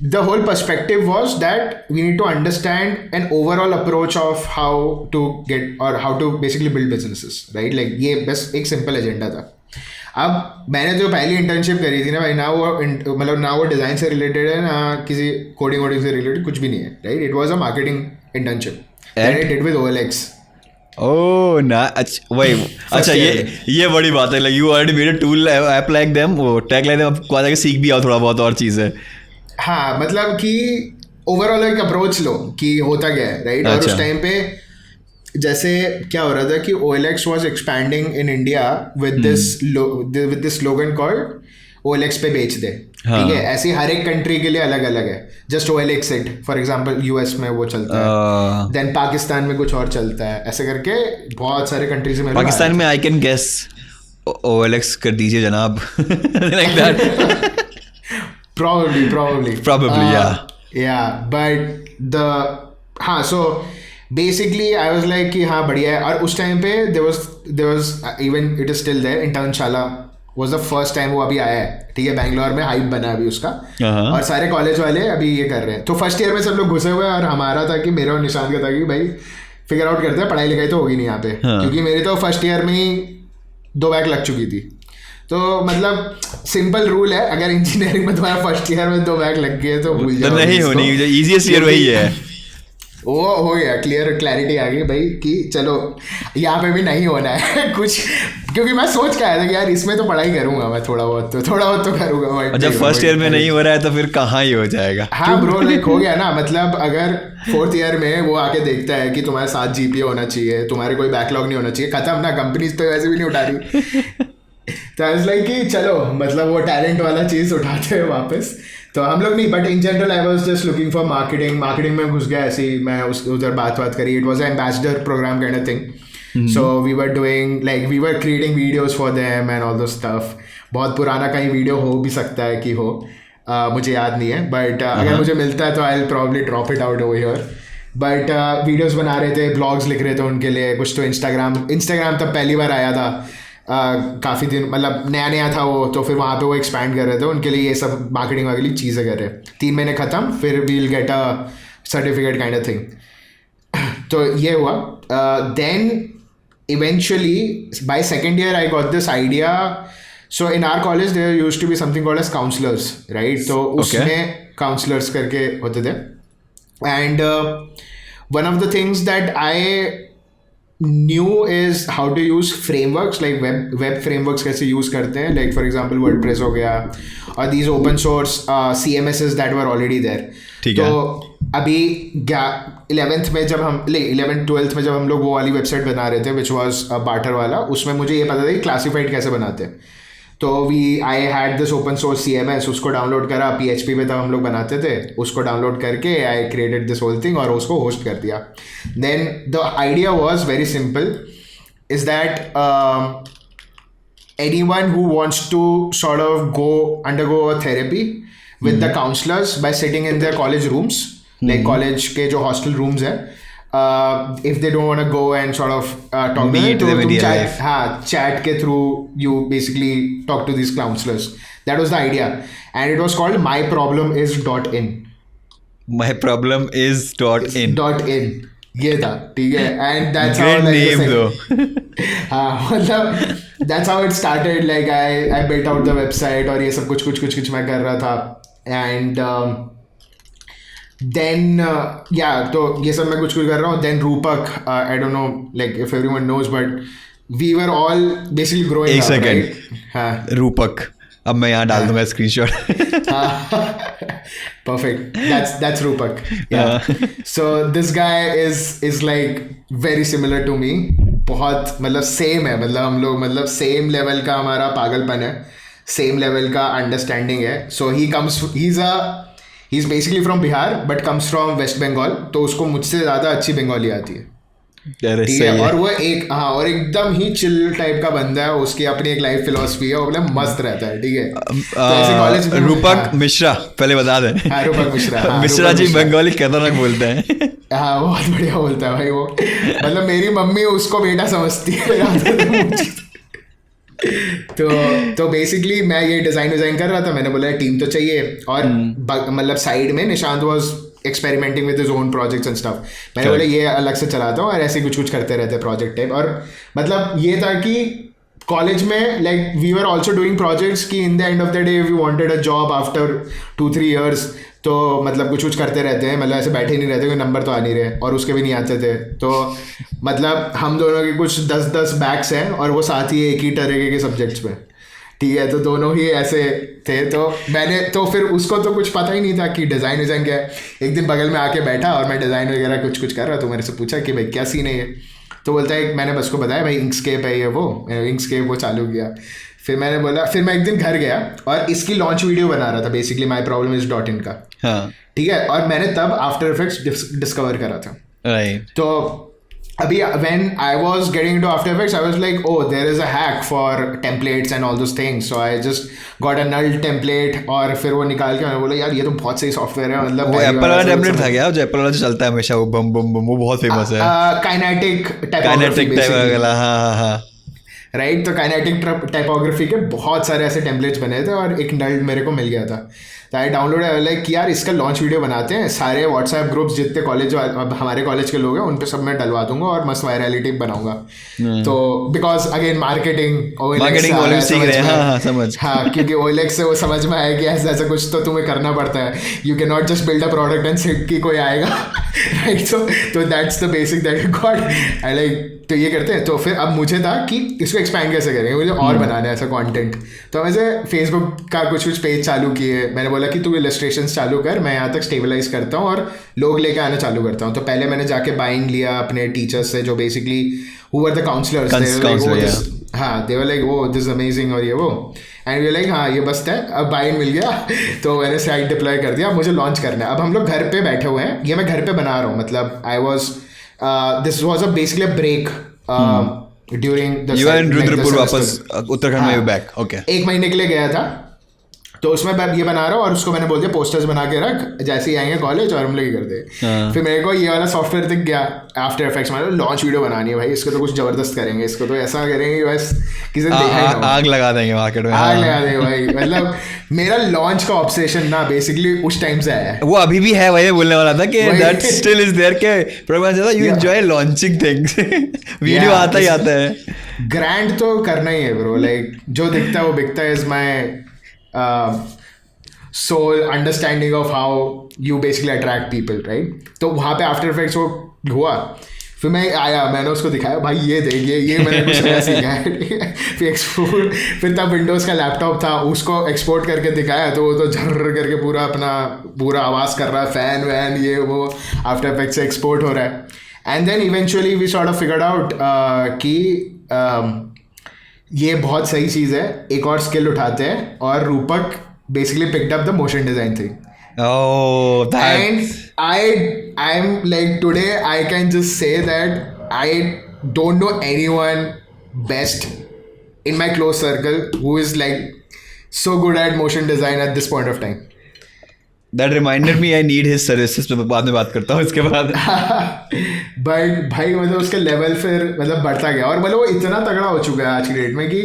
the whole perspective was that we need to understand an overall approach of how to get और how to basically build businesses, right, like ये बस एक simple agenda था। अब मैंने जो पहली internship करी थी ना भाई, ना वो मतलब ना वो डिज़ाइन से रिलेटेड है, ना किसी कोडिंग वोडिंग से रिलेटेड, कुछ भी नहीं है, right. It was a marketing internship that I did with OLX। ओह ना, अच्छा वही, अच्छा ये बड़ी बात है, like you already made a tool app like them, वो टैग लाइक देम, आपको आ जाके सीख भी आओ थोड़ा बहुत और चीज़ें। हाँ, मतलब कि ओवरऑल एक अप्रोच लो कि होता क्या है, राइट। और उस टाइम पे जैसे क्या हो रहा था कि OLX was expanding in India with this slogan called OLX पे बेच दे, ठीक है। ऐसे हर एक कंट्री के लिए अलग अलग है, just OLX it, for example US में वो चलता है, देन पाकिस्तान में कुछ और चलता है, ऐसे करके बहुत सारे कंट्रीज में। पाकिस्तान में आई कैन गेस OLX कर दीजिए जनाब, like that. Probably, yeah, but हाँ, so basically I was like कि हाँ बढ़िया है। और उस टाइम पे there was even it is still there, Internshala was the first time वो अभी आया है, ठीक है, बैंगलोर में हाइप बना अभी उसका, और सारे कॉलेज वाले अभी ये कर रहे हैं। तो फर्स्ट ईयर में सब लोग घुसे हुए हैं, और हमारा था कि मेरा और निशान का था कि भाई फिगर आउट करते हैं, पढ़ाई लिखाई तो होगी नहीं यहाँ पे, क्योंकि मेरी तो फर्स्ट ईयर में ही 2 बैक लग चुकी थी। तो मतलब सिंपल रूल है, अगर इंजीनियरिंग में तुम्हारा फर्स्ट ईयर में 2 बैक लग गए तो भूल जाओ, नहीं होनी, इजीएस्ट ईयर वही है। वो हो गया, क्लैरिटी आ गई भाई कि चलो यहाँ पे भी नहीं होना है कुछ, क्योंकि मैं सोच के आया था कि यार इसमें तो पढ़ाई करूंगा मैं, थोड़ा बहुत तो करूंगा भाई। जब फर्स्ट ईयर में नहीं हो रहा है तो फिर कहाँ ही हो जाएगा। हाँ ब्रो, लाइक हो गया ना, मतलब अगर 4th ईयर में वो आके देखता है कि तुम्हारे 7 GPA होना चाहिए, तुम्हारे कोई बैकलॉग नहीं होना चाहिए, खत्म ना, कंपनीज तो वैसे भी नहीं उठा रही। तो आई वाज लाइक कि चलो मतलब वो टैलेंट वाला चीज़ उठाते हैं वापस। तो हम लोग नहीं, but in general I was just looking for marketing में घुस गया ऐसे ही, मैं उधर बात करी। It was an ambassador programme kind of thing, so we were doing like we were creating videos for them and all दो स्टफ। बहुत पुराना कहीं वीडियो हो भी सकता है कि हो, मुझे याद नहीं है, बट अगर मुझे मिलता है तो I will probably drop it out over here. But videos बना रहे थे, ब्लॉग्स लिख रहे थे उनके लिए, कुछ तो इंस्टाग्राम तब पहली बार आया था, काफ़ी दिन मतलब नया था वो, तो फिर वहाँ पे वो एक्सपैंड कर रहे थे उनके लिए, ये सब मार्केटिंग वाली चीज़ें कर रहे। 3 महीने ख़त्म, फिर we'll get a certificate kind of thing. तो ये हुआ। Then eventually by second year I got this idea. So in our college there used to be something called as counsellors, right. तो उसमें काउंसलर्स करके होते थे, And one of the things that I knew is how to use frameworks, like web frameworks कैसे use करते हैं, like for example WordPress हो गया, और these open source CMSs that were already there. ठीक है. तो अभी 11th में जब हम 11th 12th में जब हम लोग वो वाली वेबसाइट बना रहे थे विच वॉज बार्टर वाला, उसमें मुझे ये पता था कि क्लासिफाइड कैसे बनाते हैं. तो I had this open source CMS, उसको डाउनलोड करा, PHP पे तब हम लोग बनाते थे, उसको डाउनलोड करके I created this whole thing और उसको होस्ट कर दिया. Then the idea was very simple, is that anyone who wants to sort of undergo a therapy with the counselors by sitting in their college rooms, like college के जो hostel rooms है, if they don't want to go and sort of talk to them, तो तुम chat के through you basically talk to these counselors. That was the idea, and it was called myproblemis.in. myproblemis.in. ये था, ठीक है. And that's how name though. मतलब that's how it started. Like I built out the website और ये सब कुछ मैं कर रहा था. And then तो ये सब मैं कुछ कर रहा हूँ. Then Rupak, I don't know like if everyone knows, but we were all basically growing एक up, second. right? हाँ. रूपक, अब मैं यहाँ डाल दूंगा screenshot. Perfect. That's Rupak. Yeah. So this guy is like very similar to me. बहुत मतलब सेम है, मतलब हम लोग मतलब सेम लेवल का हमारा पागलपन है, सेम लेवल का अंडरस्टैंडिंग है. सो he's basically from Bihar but comes from West Bengal, तो उसको मुझसे ज़्यादा अच्छी बंगाली आती है. ठीक है. और वो और एकदम ही चिल टाइप का बंदा है, उसकी अपनी एक लाइफ फिलोसफी है, वो मतलब मस्त रहता है. ठीक है. तो ऐसे कॉलेज में रूपक मिश्रा, पहले बता दें. रूपक मिश्रा. मिश्रा जी बंगाली खतरनाक बोलते हैं. हाँ, बहुत बढ़िया बोलता है भाई वो. मतलब मेरी मम्मी उसको बेटा समझती है. तो बेसिकली मैं ये डिजाइन कर रहा था. मैंने बोला टीम तो चाहिए, और मतलब साइड में Nishant was experimenting with his own projects and stuff. मैंने बोला ये अलग से चलाता हूँ और ऐसे कुछ करते रहते प्रोजेक्ट टाइप. और मतलब ये था कि कॉलेज में like we were also doing projects की in the end of the day we wanted a job after 2-3 years. तो मतलब कुछ करते रहते हैं, मतलब ऐसे बैठे नहीं रहते, कोई नंबर तो आ नहीं रहे और उसके भी नहीं आते थे. तो मतलब हम दोनों के कुछ 10 बैक्स हैं और वो साथ ही एक ही तरह के सब्जेक्ट्स में. ठीक है. तो दोनों ही ऐसे थे. तो फिर उसको तो कुछ पता ही नहीं था कि डिज़ाइन क्या है. एक दिन बगल में आके बैठा और मैं डिज़ाइन वगैरह कुछ कर रहा. तो मेरे से पूछा कि भाई क्या सीन है ये. तो बोलता है, मैंने बस को बताया भाई इंकस्केप है ये, वो इंकस्केप वो चालू किया. फिर मैंने बोला, फिर मैं एक दिन घर गया और इसकी लॉन्च वीडियो बना रहा था बेसिकली myproblemis.in का. ठीक है. और मैंने तब आफ्टर इफेक्ट्स डिस्कवर करा था. तो अभी when I was getting into After Effects, I was like, oh, there is a hack for templates and all those things. So I just got a null template और फिर वो निकाल के मैंने बोला यार ये तो बहुत सही सॉफ्टवेयर है. मतलब वो एप्पल वाला टेम्पलेट था क्या, जो एप्पल वाला चलता है हमेशा, वो बम बम बम, वो बहुत फेमस है. Kinetic typography. हाँ. राइट. तो काइनेटिक टाइपोग्राफी के बहुत सारे ऐसे टेम्पलेट्स बने थे और एक नल मेरे को मिल गया था. तो आई डाउनलोड लाइक कि यार इसका लॉन्च वीडियो बनाते हैं, सारे व्हाट्सएप ग्रुप्स जितने कॉलेज हमारे कॉलेज के लोग हैं उन पे सब मैं डलवा दूंगा और मस्त वायरलिटी बनाऊंगा. तो बिकॉज अगेन मार्केटिंग सीख रहे हैं. समझ. हाँ, क्योंकि OLX से वो समझ में आया कि ऐसा कुछ तो तुम्हें करना पड़ता है. You can not just build a product and sit कि कोई आएगा. राइट. तो that's the basic that you got. I like तो ये करते हैं. तो फिर अब मुझे था कि इसको एक्सपैंड कैसे करेंगे, मुझे और बनाना है ऐसा कंटेंट. तो वैसे फेसबुक का कुछ पेज चालू किए. मैंने बोला कि तू इलस्ट्रेशंस चालू कर, मैं यहाँ तक स्टेबलाइज करता हूँ और लोग लेके आना चालू करता हूँ. तो पहले मैंने जाके बाइंग लिया अपने टीचर्स से जो basically who were the counsellors. हाँ, दे वर लाइक वो दिस अमेजिंग और ये वो. एंड वी लाइक हाँ ये बस है. अब बाइंग मिल गया तो मैंने साइट डिप्लॉय कर दिया. मुझे लॉन्च करना है. अब हम लोग घर पे बैठे हुए हैं, ये मैं घर पे बना रहा हूँ. मतलब I was this was basically a break during the you were in Rudrapur वापस उत्तराखंड में back. Okay. 1 महीने के लिए गया था. तो उसमें मैं ये बना रहा हूँ और उसको मैंने बोल दिया पोस्टर्स बना के रख, जैसे ही आएंगे कॉलेज और हम लोग ये कर दे. फिर मेरे को ये वाला सॉफ्टवेयर दिख गया आफ्टर इफेक्ट्स. मैंने लॉन्च वीडियो बनानी है भाई, इसको तो कुछ जबरदस्त करेंगे, इसको तो ऐसा करेंगे बस किसी ने देखा ही ना. आग लगा देंगे मार्केट में. आग लगा देंगे भाई. मतलब मेरा लॉन्च का ऑब्सेशन ना बेसिकली उस टाइम से आया है. वो अभी भी है. वही बोलने वाला था कि दैट स्टिल इज देयर के programme you enjoy launching things. Video आता ही आता है. ग्रैंड तो करना ही है ब्रो. लाइक जो दिखता है वो बिकता है is my soul understanding of how you basically attract people, right? तो वहाँ पे आफ्टर इफेक्ट्स वो हुआ, फिर मैं आया, मैंने उसको दिखाया, भाई ये देख ये मैंने कुछ नया सीखा है। फिर एक्सपोर्ट, फिर तब विंडोज़ का लैपटॉप था, उसको एक्सपोर्ट करके दिखाया तो वो तो झर्र करके पूरा आवाज़ कर रहा है, फ़ैन वैन ये वो आफ्टर इफेक्ट से एक्सपोर्ट हो रहा है. And then eventually we sort of figured out कि ये बहुत सही चीज़ है, एक और स्किल उठाते हैं, और रूपक basically picked up the motion design thing. Oh, And I'm like, today I can just say that I don't know anyone best in my close circle who is like so good at motion design at this point of time. that reminded me I need his services. मैं बाद में बात करता हूँ इसके बाद. But भाई मतलब उसका लेवल फिर मतलब बढ़ता गया, और मतलब वो इतना तगड़ा हो चुका है आज की डेट में कि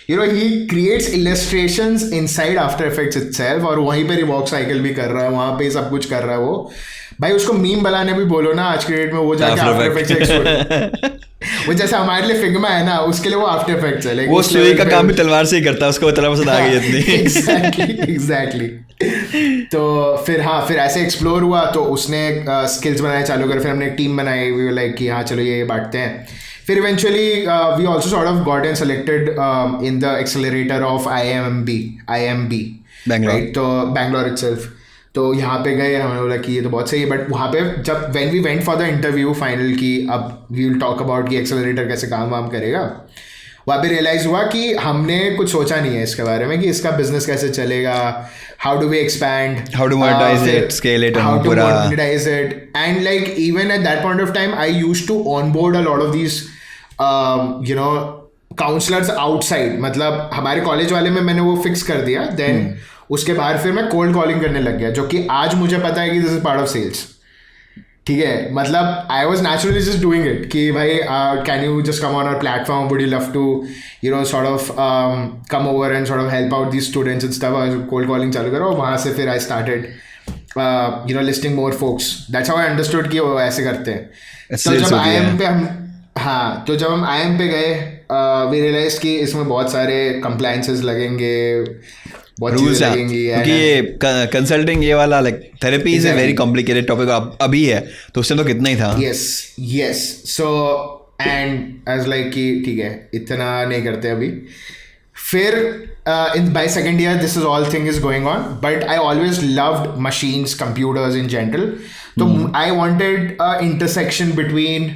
he creates illustrations inside After Effects itself, और वहीं पे रिवॉक साइकिल भी कर रहा है, वहाँ पे सब कुछ कर रहा है वो. भाई उसको मीम बनाने भी बोलो ना आज के डेट में, वो जाके आफ्टर इफेक्ट्स वो जैसे हमारे लिए फिग्मा है ना, उसके लिए वो आफ्टर इफेक्ट्स है. वो सुई का काम भी तलवार से ही करता है, उसको तलवार पसंद आ गई इतनी. एग्जैक्टली. तो फिर ऐसे एक्सप्लोर हुआ, तो उसने स्किल्स बनाए चालू कर, फिर हमने एक टीम बनाई, वी वर लाइक कि हाँ चलो ये बांटते हैं. फिर eventually we also sort of got and selected in the accelerator of IMB right, तो बैंगलोर इटसेल्फ. तो यहाँ पे गए, हमने बोला कि ये तो बहुत सही है, बट वहाँ पे जब when we went for the interview final की अब वी विल टॉक अबाउट कि एक्सेलरेटर कैसे काम वाम करेगा, वहाँ पे रियलाइज़ हुआ कि हमने कुछ सोचा नहीं है इसके बारे में कि इसका बिजनेस कैसे चलेगा, how do we expand, how to monetise it, scale it, how to monetise it. And like even at that point of time I used to onboard a lot of these counsellors outside. मतलब हमारे college वाले में मैंने वो fix कर दिया, then उसके बाद फिर मैं कोल्ड कॉलिंग करने लग गया, जो कि आज मुझे पता है कि this is part of sales. ठीक है, मतलब I was naturally just doing it कि भाई can you just come on our platform, would you love to sort of come over and sort of help out these students and stuff. Cold calling चालू करो, वहाँ से फिर I started listing more folks. That's how I understood कि वो ऐसे करते हैं. तो जब IM पे तो जब हम IM पे गए, वी रियलाइज कि इसमें बहुत सारे कंप्लायंसेस लगेंगे, बहुत चीज़ें लगेंगी, क्योंकि ये कंसल्टिंग ये वाला like therapy is a very complicated topic. अभी है तो उससे तो कितना ही था. Yes. So and as like कि ठीक है इतना नहीं करते अभी. फिर by second year this is all thing is going on, but I always loved machines, computers in general. So I wanted a intersection between,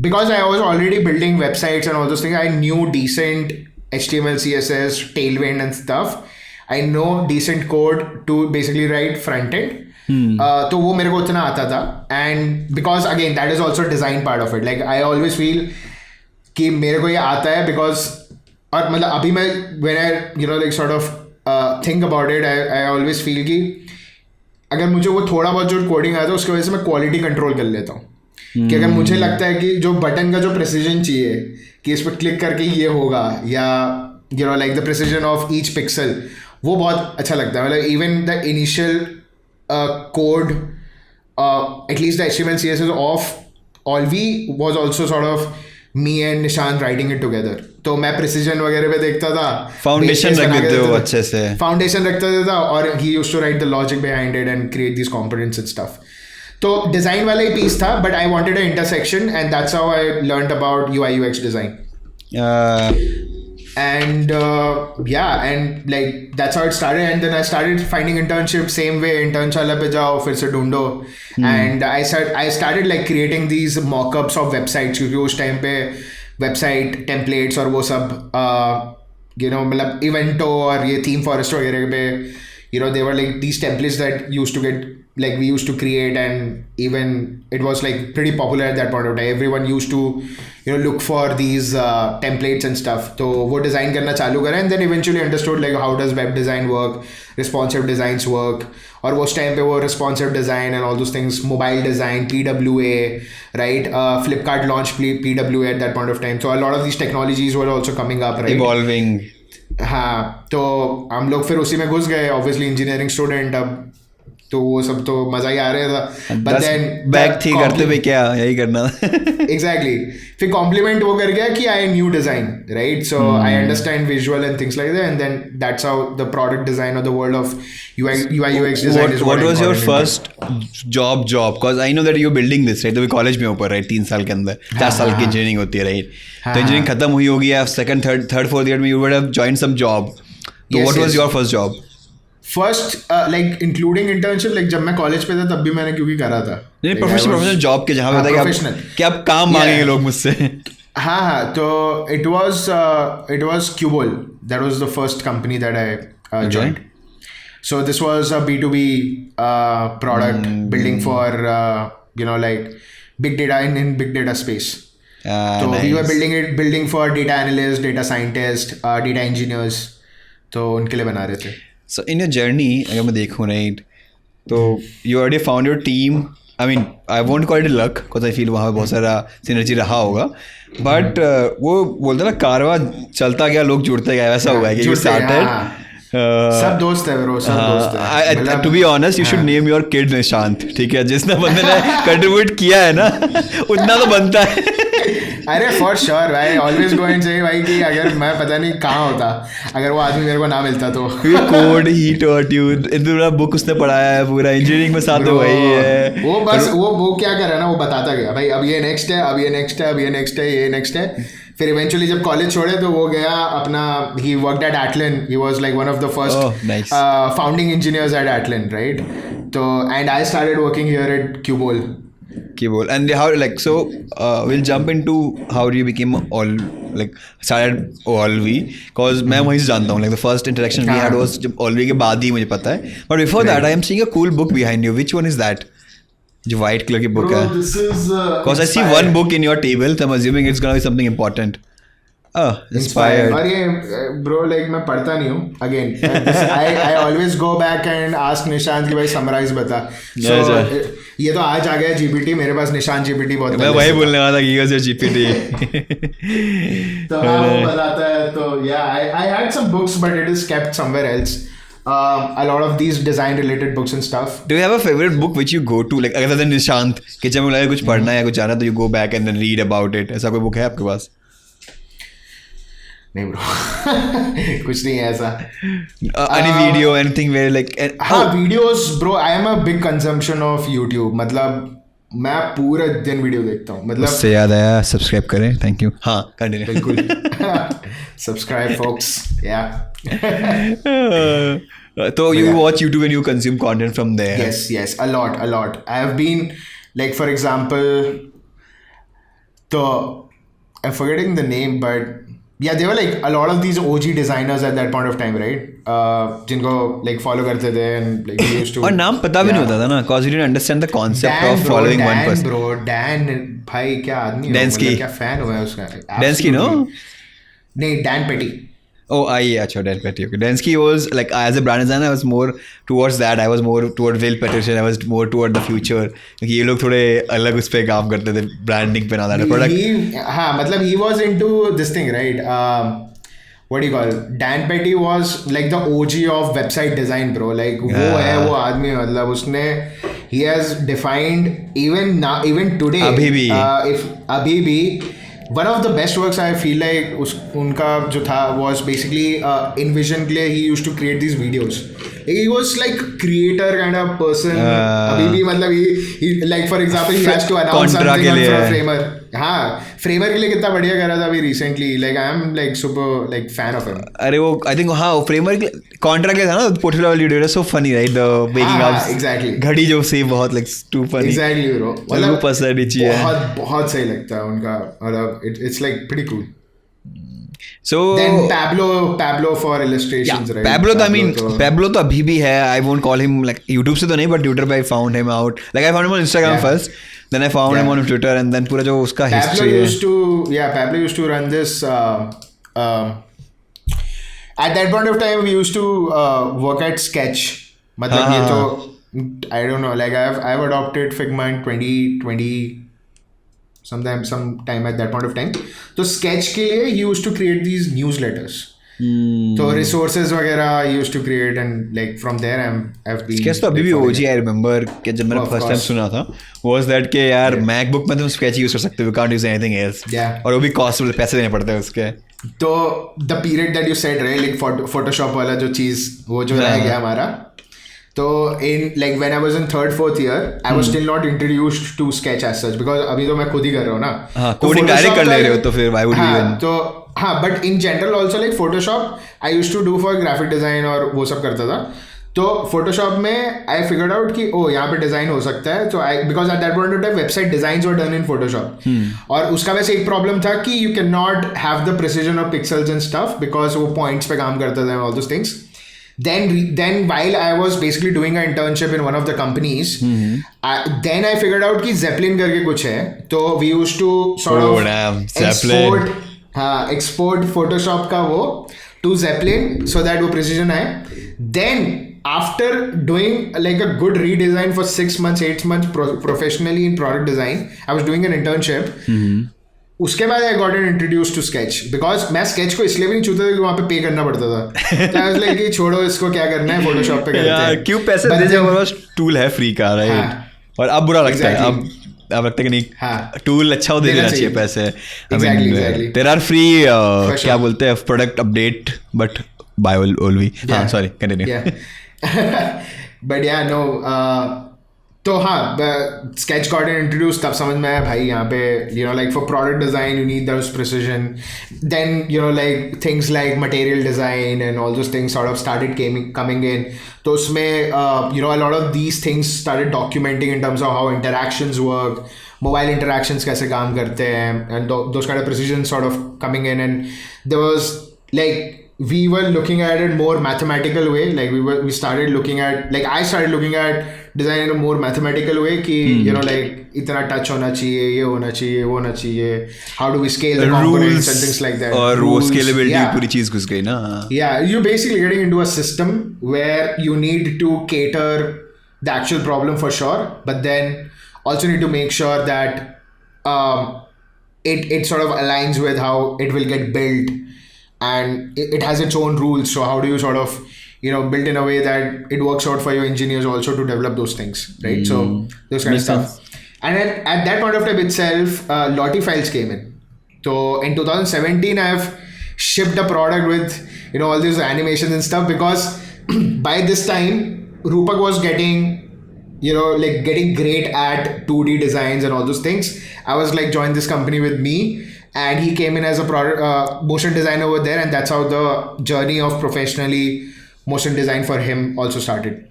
because I was already building websites and all those things, I knew decent HTML, CSS, Tailwind and stuff. I know decent code to basically write front end. तो वो मेरे को उतना आता था, and because again that is also design part of it. Like I always feel कि मेरे को ये आता है because, और मतलब अभी मैं when I like sort of think about it, I always feel कि अगर मुझे वो थोड़ा बहुत जो कोडिंग आता है उसकी वजह से मैं क्वालिटी कंट्रोल कर लेता हूँ. कि अगर मुझे लगता है कि जो बटन का जो प्रेसिजन चाहिए कि इस पर क्लिक करके ये होगा, या like the precision of each pixel, वो बहुत अच्छा लगता है. मतलब even the initial code, at least the HTML CSS of Olvy was also sort of me and Nishan writing it together. तो मैं प्रेसिजन वगैरह पे देखता था, फाउंडेशन रख देते हो अच्छे से, फाउंडेशन रखता था, और he used to write the logic behind it and create these components and stuff. तो डिज़ाइन वाला ही पीस था, but I wanted a intersection, and that's how I learned about UI UX design. And and like that's how it started. And then I started finding internship same way, internship पे जाओ फिर से ढूंढो. And I started like creating these mock-ups of websites, क्योंकि उस time पे website templates और वो सब मतलब इवेंटो और ये थीम फॉरेस्ट वगैरह पे they were like these templates that used to get, like we used to create, and even it was like pretty popular at that point of time. Everyone used to look for these templates and stuff. तो वो design करना चालू करें, and then eventually understood like how does web design work, responsive designs work. और वो उस time पे वो responsive design and all those things, mobile design, PWA, right? Flipkart launched PWA at that point of time. So a lot of these technologies were also coming up, right? Evolving. हाँ, तो हम लोग फिर उसी में घुस गए. ऑब्वियसली इंजीनियरिंग स्टूडेंट, अब तो वो सब तो मजा ही आ रहा था, बट देन बैक थी करते हुए क्या यही करना एग्जैक्टली फिर कॉम्प्लीमेंट वो कर गया कि I knew design right, so I understand visual and things like that, and then that's how the product design और the world of UI UX design is what what I was got your into. first job because I know that you're building this right, तो college में ऊपर right 3 साल के अंदर 4 साल की engineering होती है राइट, तो इंजीनियरिंग खत्म हुई होगी, सेकंड थर्ड फोर्थ ईयर में you would have joined some job, तो what was your first job? First like including internship, like जब मैं कॉलेज पे था तब भी मैंने क्योंकि करा था नहीं प्रोफेशनल जॉब के जहाँ पे होता है कि आप काम मांगेंगे लोग मुझसे हाँ तो it was Qubal, that was the first company that I joined. So this was a B2B product building for like big data in big data space. So nice. we were building for data analysts, data scientists, data engineers. तो उनके लिए बना रहे थे. So in your journey, अगर मैं देखूँ right, तो you already found your team. I mean, I won't call it luck because I feel वहाँ पे बहुत सारा synergy रहा होगा. But वो बोलते हैं ना कारवा चलता गया लोग जुड़ते गए, वैसा हुआ है कि you started. सब दोस्त है ब्रो, सब दोस्त है. To be honest, you should name your kid Nishant, ठीक है, जिसने बंदे ने contribute किया है ना उतना तो बनता है. अरे फॉर श्योर भाई, ऑलवेज गो एंड से भाई कि अगर मैं पता नहीं कहाँ होता अगर वो आदमी मेरे को ना मिलता तो. कोड ही टॉट यू, पूरा बुक उसने पढ़ाया है, पूरा इंजीनियरिंग में साथ में वही है. वो बस वो क्या कर रहा है ना, वो बताता गया भाई अब ये नेक्स्ट है, अब ये नेक्स्ट है, अब ये नेक्स्ट है, ये नेक्स्ट है. फिर इवेंचुअली जब कॉलेज छोड़े तो वो गया अपना, he worked at Atlan, he was like one of the first founding engineers at Atlan right. तो and I started working here at Qubal. And how like so we'll jump into how you became started Olvy because मैं वहीं से जानता हूँ, like the first interaction we had was जब Olvy के बाद ही मुझे पता है. But before that I am seeing a cool book behind you. Which one is that? जो white color की book है. Because I see one book in your table, so I'm assuming it's gonna be something important. Inspired. और ये bro like मैं पढ़ता नहीं हूँ. Again, I always go back and ask Nishant कि भाई summarize बता. So ये तो आज आ गया GPT मेरे पास, निशांत GPT बहुत. मैं वही बोलने वाला था कि ये GPT. तो हाँ वो बताता है. तो yeah, I had some books but it is kept somewhere else. A lot of these design related books and stuff. Do you have a favorite book which you go to like other than Nishant कि जब मुझे कुछ पढ़ना है या कुछ जाना तो you go back and then read about it? ऐसा कोई book है आपके पास? नहीं ब्रो कुछ नहीं है ऐसा. Any video, anything where like हाँ videos bro, I am a big consumption of YouTube. मतलब मैं पूरे दिन वीडियो देखता हूँ. मतलब उससे याद आया सब्सक्राइब करें. Thank you. हाँ कंटिन्यू. बिल्कुल subscribe folks. Yeah. So you watch YouTube and you consume content from there? Yes, a lot. I have been like for example, I'm forgetting the name, but yeah, they were like a lot of these OG designers at that point of time, right? जिनको like follow करते थे and like we used to. और नाम पता भी नहीं होता था ना, cause you didn't understand the concept Dan, of following one person. Dan भाई क्या आदमी है, Dansky. क्या fan हुआ है उसका. Dansky no? नहीं, Dan Petty. Oh, अच्छा Dan Petty. Okay. Dansky was like as a brand designer, I was more towards that. I was more toward Will Peterson. I was more toward the future. क्योंकि ये लोग थोड़े अलग उस पे काम करते थे, branding पे ना था product. हाँ मतलब he was into this thing, right? What do you call? Dan Petty was like the OG of website design, bro. Like वो है वो आदमी, मतलब उसने he has defined even now, even today. अभी भी. अभी भी. One of the best works I feel like उनका जो था was basically InVision के लिए he used to create these videos. He was like creator kind of person. अभी भी मतलब he like for example he has to announce something on Framer. हाँ Framer के लिए कितना बढ़िया करा था अभी recently. Like I am like super like fan of him. अरे वो I think हाँ Framer के Contra के था ना पोर्टफोलियो वाली video, so funny right, the waking up. Exactly. घड़ी जो से बहुत like too funny. Exactly bro. मतलब पसंद नीचे है. बहुत सही लगता है उनका, मतलब it's like pretty cool. So then Pablo for illustrations, right? Pablo तो अभी भी है. I won't call him like YouTube से तो नहीं, but Twitter पे I found him out. Like I found him on Instagram first, then I found him on Twitter, and then पूरा जो उसका history है. Pablo used to run this. At that point of time, we used to work at Sketch. मतलब ये तो I don't know. Like I've adopted Figma in 2020. Some time at that point of time. So Sketch के लिए he used to create these newsletters. तो resources वगैरह I used to create and like from there I've been sketch तो अभी भी OG I remember कि जब मैंने फर्स्ट टाइम सुना था was that कि यार मैकबुक में तुम स्केच यूज कर सकते हो, you can't use anything else, और वो भी कॉस्टफुल, पैसे देने पड़ते हैं उसके. तो the period that you said right, like Photoshop वाला जो चीज़ वो जो रह गया हमारा, तो in like when I was in 3rd 4th year I was still not introduced to sketch as such because अभी तो मैं खुद ही कर रहा हूँ ना. हाँ, कोडिंग डायरेक्ट कर ले रहे हो तो फिर why would you even. तो हाँ, but in general also like Photoshop I used to do for graphic design और वो सब करता था. तो Photoshop में I figured out कि यहाँ पे डिज़ाइन हो सकता है. तो because at that point of time website designs were done in Photoshop. और उसका वैसे एक प्रॉब्लम था कि you cannot have the precision of pixels and stuff because वो points पे काम करता था all those things. Then while I was basically doing an internship in one of the companies, then I figured out कि Zeppelin करके कुछ है. तो we used to sort of export Photoshop का वो to Zeppelin so that वो precision आए. Then after doing like a good redesign for 6 months 8 months professionally in product design, I was doing an internship. उसके बाद I got introduced to sketch because मैं sketch को इसलिए भी नहीं छूता था कि वहाँ पे पे करना पड़ता था. तो I was like कि छोड़ो इसको, क्या करना है Photoshop पे करते हैं. क्यों पैसे दे जब हमारे पास टूल है फ्री का, राइट. और अब बुरा लगता है, अब लगता है कि नहीं, टूल अच्छा हो, दे देना चाहिए पैसे. Exactly. There are free क्या बोलते हैं product update but by Olvy. हाँ, sorry, continue. But yeah, no. तो हाँ, sketch got introduced, तब समझ में आया भाई यहाँ पे you know like for product design you need those precision. Then you know like things like material design and all those things sort of started coming in. तो उसमें you know a lot of these things started documenting in terms of how interactions work, mobile interactions कैसे काम करते हैं, and those kind of precision sort of coming in. And there was like we were looking at it more mathematical way, like we started looking at, like I started looking at design in a more mathematical way कि you know like इतना touch होना चाहिए, ये होना चाहिए, वो होना चाहिए, how do we scale the components and things like that. और वो scalability पूरी चीज घुस गई ना. Yeah, you're basically getting into a system where you need to cater the actual problem for sure, but then also need to make sure that it sort of aligns with how it will get built. And it has its own rules. So how do you sort of, you know, build in a way that it works out for your engineers also to develop those things, right? So those kind of stuff. And at that point of time itself, Lottie files came in. So in 2017, I've shipped a product with, you know, all these animations and stuff because by this time, Rupak was getting, you know, like getting great at 2D designs and all those things. I was like, joined this company with me. And he came in as a product motion designer over there, and that's how the journey of professionally motion design for him also started.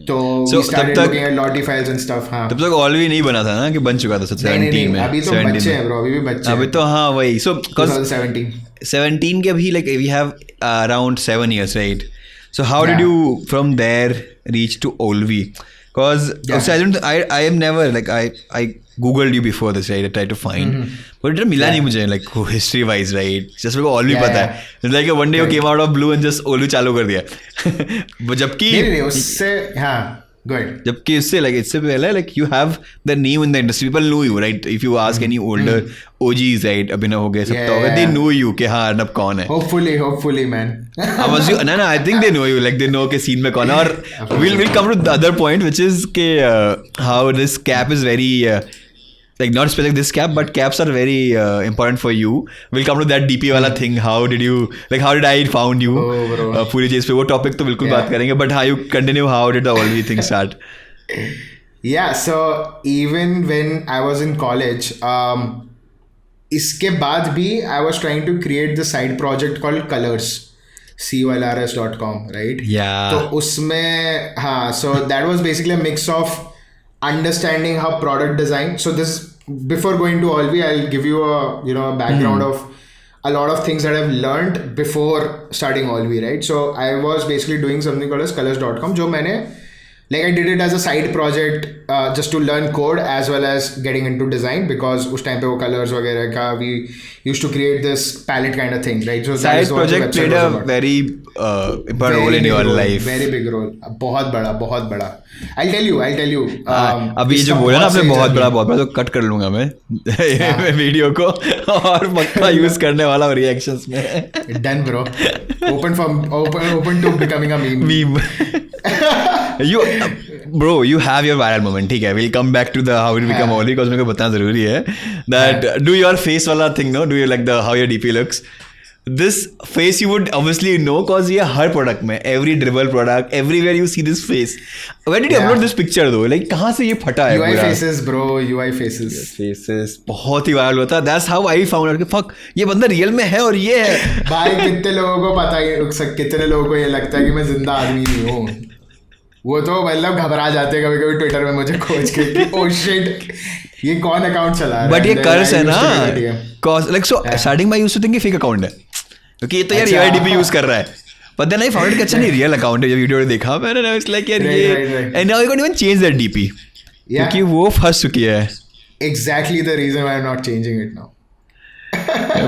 So we started looking at Lottie files and stuff. हाँ. तब तक Olvy नहीं बना था ना कि बन चुका था 17 में. अभी तो बच्चे हैं bro, अभी भी बच्चे हैं. अभी तो हाँ वही. So 2017 के अभी like we have around 7 years, right? So how did you from there reach to Olvy? Because I am never like I googled you before this, right? I tried to find, but it मिला नहीं मुझे like history wise, right? Just मेरे को Olvy पता है. It's like one day you came out of blue and just Olvy चालू कर दिया. जबकि नहीं उससे हाँ good. जबकि इससे like इससे पहले like you have the name in the industry, people know you, right? If you ask any older OGs, right? अभिनव हो गए सब तो होगा, they know you कि हाँ अर्नब कौन है. Hopefully man. No, I think they know you, like they know कि scene में कौन है. और we'll come to the other point, which is कि how this cap is very like not specific this cap, but caps are very important for you. We'll come to that DP वाला thing. How did I found you? पूरी चीज़ पे वो topic तो बिल्कुल बात करेंगे. But how you continue? How did the Olvy thing start? Yeah, so even when I was in college, इसके बाद भी I was trying to create the side project called Colors, colrs.com, right? Yeah. तो उसमें हाँ, so that was basically a mix of understanding how product design. So this, before going to Olvy, I'll give you a background of a lot of things that I've learned before starting Olvy, right? So I was basically doing something called as colors.com, जो मैंने like I did it as a side project just to learn code as well as getting into design, because उस time पे वो colors वगैरह का we used to create this palette kind of thing, right? So side project played a very important role in your life. Very big role. बहुत बड़ा. I'll tell you. अभी ये जो बोला ना आपने बहुत बड़ा तो कट कर लूंगा मैं वीडियो को और पक्का यूज करने वाला हूँ रिएक्शंस में. Done bro. Open to becoming a meme. You have your viral moment. ठीक है, we'll come back to the how it become Olvy, because मेरे को बताना जरूरी है that do your face वाला thing, no? Do you like the how your DP looks? This face you would obviously know because ये हर product में, every dribble product, everywhere you see this face. Where did you upload this picture though? Like कहाँ से ये फटा है? UI faces bro, UI faces बहुत ही viral होता है. That's how I found out कि fuck ये बंदा रियल में है और ये है. भाई कितने लोगों को पता है, कितने लोगों को ये लगता है कि मैं जिंदा आदमी नहीं हूँ. वो तो मतलब घबरा जाते हैं कभी ट्विटर में मुझे खोज के कि ओ शिट ये कौन अकाउंट चला रहा है. बट ये कर्स है ना, कॉज लाइक सो स्टार्टिंग में used to think fake account है क्योंकि ये तो यार यूआईडीपी यूज कर रहा है. But then I found it अच्छा नहीं रियल अकाउंट है. जब वीडियो देखा मैंने आई वाज लाइक यार ये and now you can even change that DP क्योंकि वो फंस चुकी है. Exactly the reason why I am not changing it now.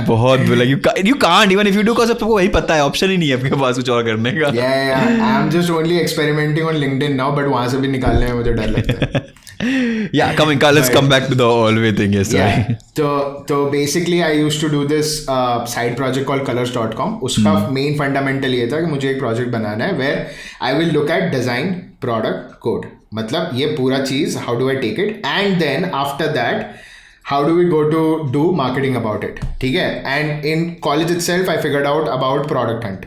बहुत like you can't even if you do because आपको वही पता है, ऑप्शन ही नहीं है आपके पास कुछ और करने का. I am just only experimenting on LinkedIn now, but वहां से भी निकालने में मुझे डर लगता है. Let's come back to the Olvy thing. So basically I used to do this side project called colors.com. उसका main fundamental ये था कि मुझे एक project बनाना है where I will look at design, product, code. मतलब ये पूरा चीज how do I take it, and then after that how do we go to do marketing about it. ठीक है. And in college itself I figured out about product hunt,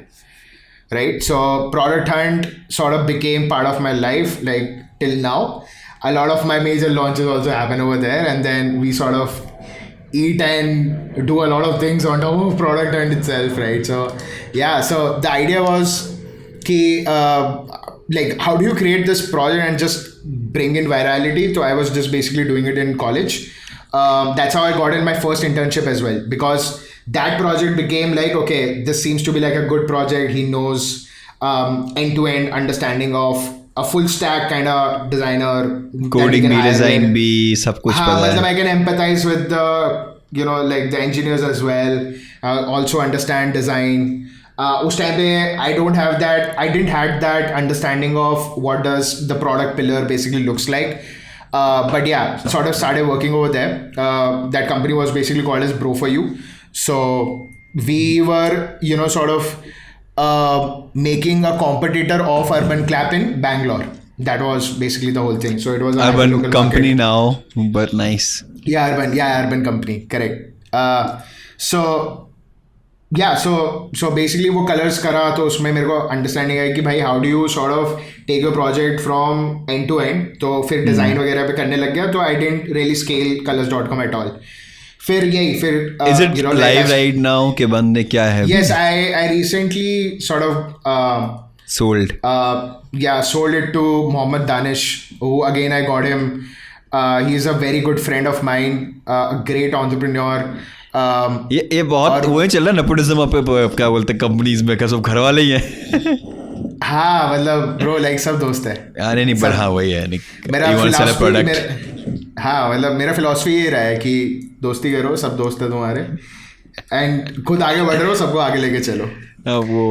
right? So product hunt sort of became part of my life like till now. A lot of my major launches also happen over there, and then we sort of eat and do a lot of things on top of product hunt itself, right? So yeah, so the idea was like how do you create this project and just bring in virality. So I was just basically doing it in college. That's how I got in my first internship as well, because that project became like, okay, this seems to be like a good project. He knows end-to-end understanding of a full stack kind of designer. Coding bhi, design bhi, sab kuch pata hai. I can empathize with the, like the engineers as well. Also understand design. Us time pe I didn't have that understanding of what does the product pillar basically looks like. But yeah, sort of started working over there. That company was basically called as Bro for You. So we were, sort of making a competitor of Urban Clap in Bangalore. That was basically the whole thing. So it was an urban company market. Now, but nice. Urban company, correct. So basically वो colors करा तो उसमें मेरे को understanding आई कि भाई how do you sort of take a project from end to end. तो फिर design वगैरह पे करने लग गया, तो I didn't really scale colors.com at all. फिर Is it live right now के बंदे क्या है? Yes, I recently sort of sold it to Mohammed Danish, who again I got him. He is a very good friend of mine, a great entrepreneur. ये बहुत वो चल रहा है नेपोटिज्म पे, क्या बोलते हैं कंपनीज में, सब घर वाले ही हैं. हाँ मतलब ब्रो लाइक सब दोस्त है. अरे नहीं पर हाँ वही है मेरा फिलॉसफी ये रहा है कि दोस्ती करो, सब दोस्त है तुम्हारे, एंड खुद आगे बढ़ रहे हो, सबको आगे लेके चलो. वो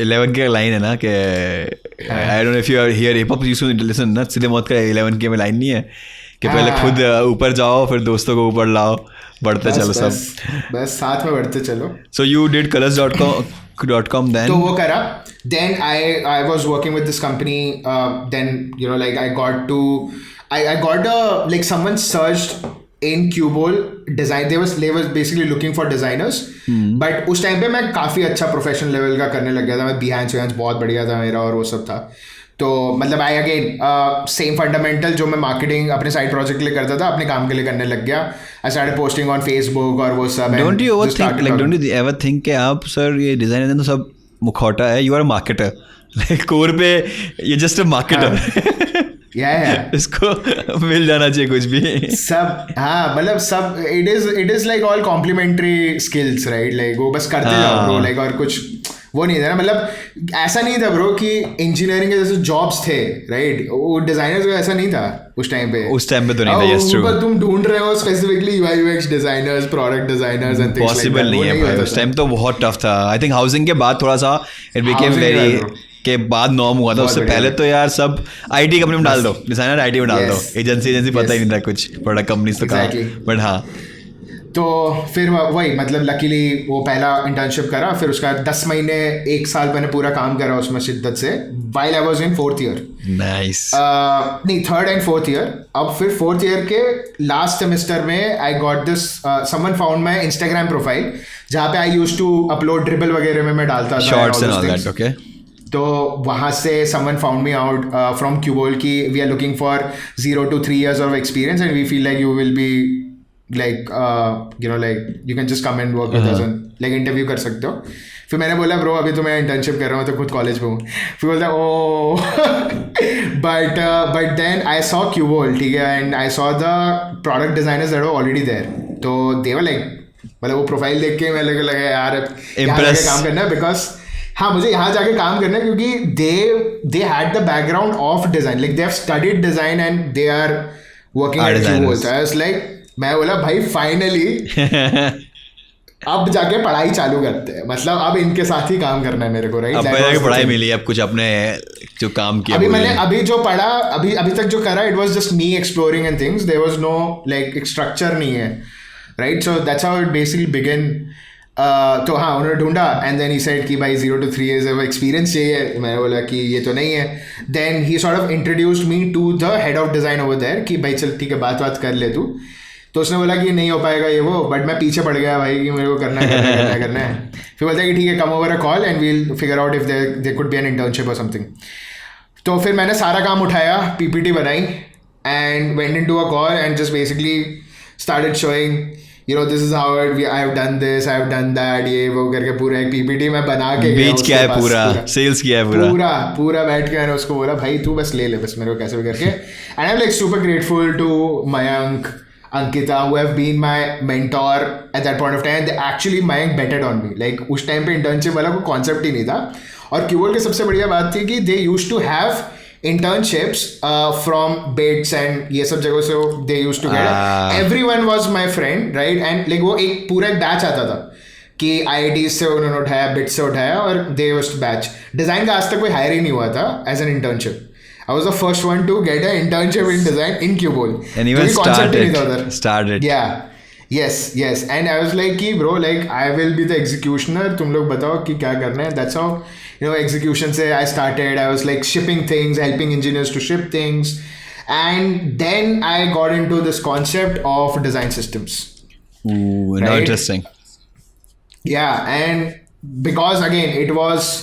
11 के लाइन है ना कि I don't know if you are here hip hop used to listen ना, सीधे मौत का 11 के में लाइन नहीं है कि पहले खुद ऊपर जाओ फिर दोस्तों को ऊपर लाओ, बढ़ते चलो सब बस साथ में बढ़ते चलो. So you did colors.com then? तो वो करा. Then I was working with this company. Then like I got like someone searched in Qubal design. They was basically looking for designers. But उस टाइम पे मैं काफ़ी अच्छा प्रोफेशनल लेवल का करने लग गया था. मैं Behance बहुत बढ़िया था मेरा और वो सब था. तो मतलब आई अगेन सेम फंडामेंटल जो मैं मार्केटिंग अपने साइड प्रोजेक्ट के लिए करता था अपने काम के लिए करने लग गया. I started posting on Facebook और वो सब. डोंट यू एवर थिंक कि आप सर ये डिजाइन तो सब मुखौटा है, you are a marketer, like core पे ये जस्ट अ मार्केटर. इसको मिल जाना चाहिए कुछ भी सब. हाँ मतलब सब it is like all complementary skills, right? Like वो बस करते जाओ ब्रो, लाइक और कुछ वो नहीं था ना, मतलब ऐसा नहीं था ब्रो कि इंजीनियरिंग के जैसे जॉब्स थे, राइट? वो डिजाइनर्स का ऐसा नहीं था उस टाइम पे. उस टाइम पे तो नहीं था. Yes true. पर तुम ढूंढ रहे हो specifically UI UX designers, product designers and things like that. Possible नहीं है भाई. उस टाइम तो बहुत टफ था. आई थिंक हाउसिंग के बाद थोड़ा सा इट बिकेम वेरी के बाद नॉर्म हुआ था. उससे पहले तो यार सब आईटी कंपनी में डाल दो, डिजाइनर आईटी में डाल दो, एजेंसी पता ही नहीं था कुछ, प्रोडक्ट कंपनीज तो कहा. बट हाँ, तो फिर वही मतलब लकीली वो पहला इंटर्नशिप करा, फिर उसका 10 महीने 1 साल मैंने पूरा काम करा उसमें शिद्दत से, while I was in 4th year. Nice. नहीं, 3rd and 4th ईयर. अब फिर 4th ईयर के लास्ट सेमेस्टर में I got this, someone found my Instagram profile जहाँ पे I used to upload Dribbble वगैरह में मैं डालता था shorts and all that. Okay. तो वहाँ से someone found me out from Qubal की we are looking for 0 to 3 years of experience and we feel like you will be like like you can just come and work with us and like interview कर सकते हो. फिर मैंने बोला bro अभी तो मैं इंटर्नशिप कर रहा हूँ तो खुद कॉलेज पे हूँ. फिर बोलता oh but then I saw Qubal, ठीक है, and I saw the product designers that were already there. तो दे वर लाइक, मतलब वो प्रोफाइल देख के मैं लगा यार यहाँ जाके काम करना है, बिकॉज हाँ मुझे यहाँ जाके काम करना है क्योंकि they had the background of design, like they have studied design and they are working at Qubal. So I was like, मैं बोला भाई फाइनली अब जाके पढ़ाई चालू करते हैं, मतलब अब इनके साथ ही काम करना है मेरे को, राइट? अब पढ़ाई मिली, अब कुछ अपने जो काम किया अभी मैंने अभी जो पढ़ा अभी तक जो करा, it was just me exploring and things. There was no like एक स्ट्रक्चर नहीं है, right? So that's how it basically begin. तो हाँ उन्होंने ढूंढा एंड देन ही सेड कि भाई 0 to 3 years of एक्सपीरियंस चाहिए. मैंने बोला कि ये तो नहीं है. Then he sort of introduced me to the head of design over there कि भाई चल ठीक है बात कर ले तू. तो उसने बोला कि नहीं हो पाएगा ये वो, बट मैं पीछे पड़ गया भाई कि मेरे को करना है. फिर बोलता है कि ठीक है, come over a call and we'll figure out if there could be an internship और समथिंग. तो फिर मैंने सारा काम उठाया, पीपीटी बनाई and went into a call and just basically started showing this is how I have done this, I have done that, ये वो करके पूरा एक पीपीटी मैं बना के गया. बेच किया है पूरा, सेल्स किया है पूरा बैठ के मैंने उसको बोला भाई तू बस ले बस मेरे को कैसे भी करके. And I am like super grateful to Mayank, Ankita, who have been my mentor at that point of time. They actually Mayank betted on me. Like उस टाइम पे इंटर्नशिप वाला कोई कॉन्सेप्ट ही नहीं था. और Qubal की सबसे बढ़िया बात थी कि they used to have internships from Bates and ये सब जगहों से they used to get. Everyone was my friend, right? And like वो एक पूरा एक बैच आता था कि IIT से उन्होंने उठाया, Bits से उठाया और they was बैच. डिज़ाइन का आज तक कोई हायर ही नहीं हुआ था as an internship. I was the first one to get an internship in design in Qubal. And even started. Yeah. Yes. And I was like, कि bro, like I will be the executioner. तुम लोग बताओ कि क्या करना है. That's how execution से I started. I was like shipping things, helping engineers to ship things, and then I got into this concept of design systems. Ooh, right? Interesting. Yeah, and because again it was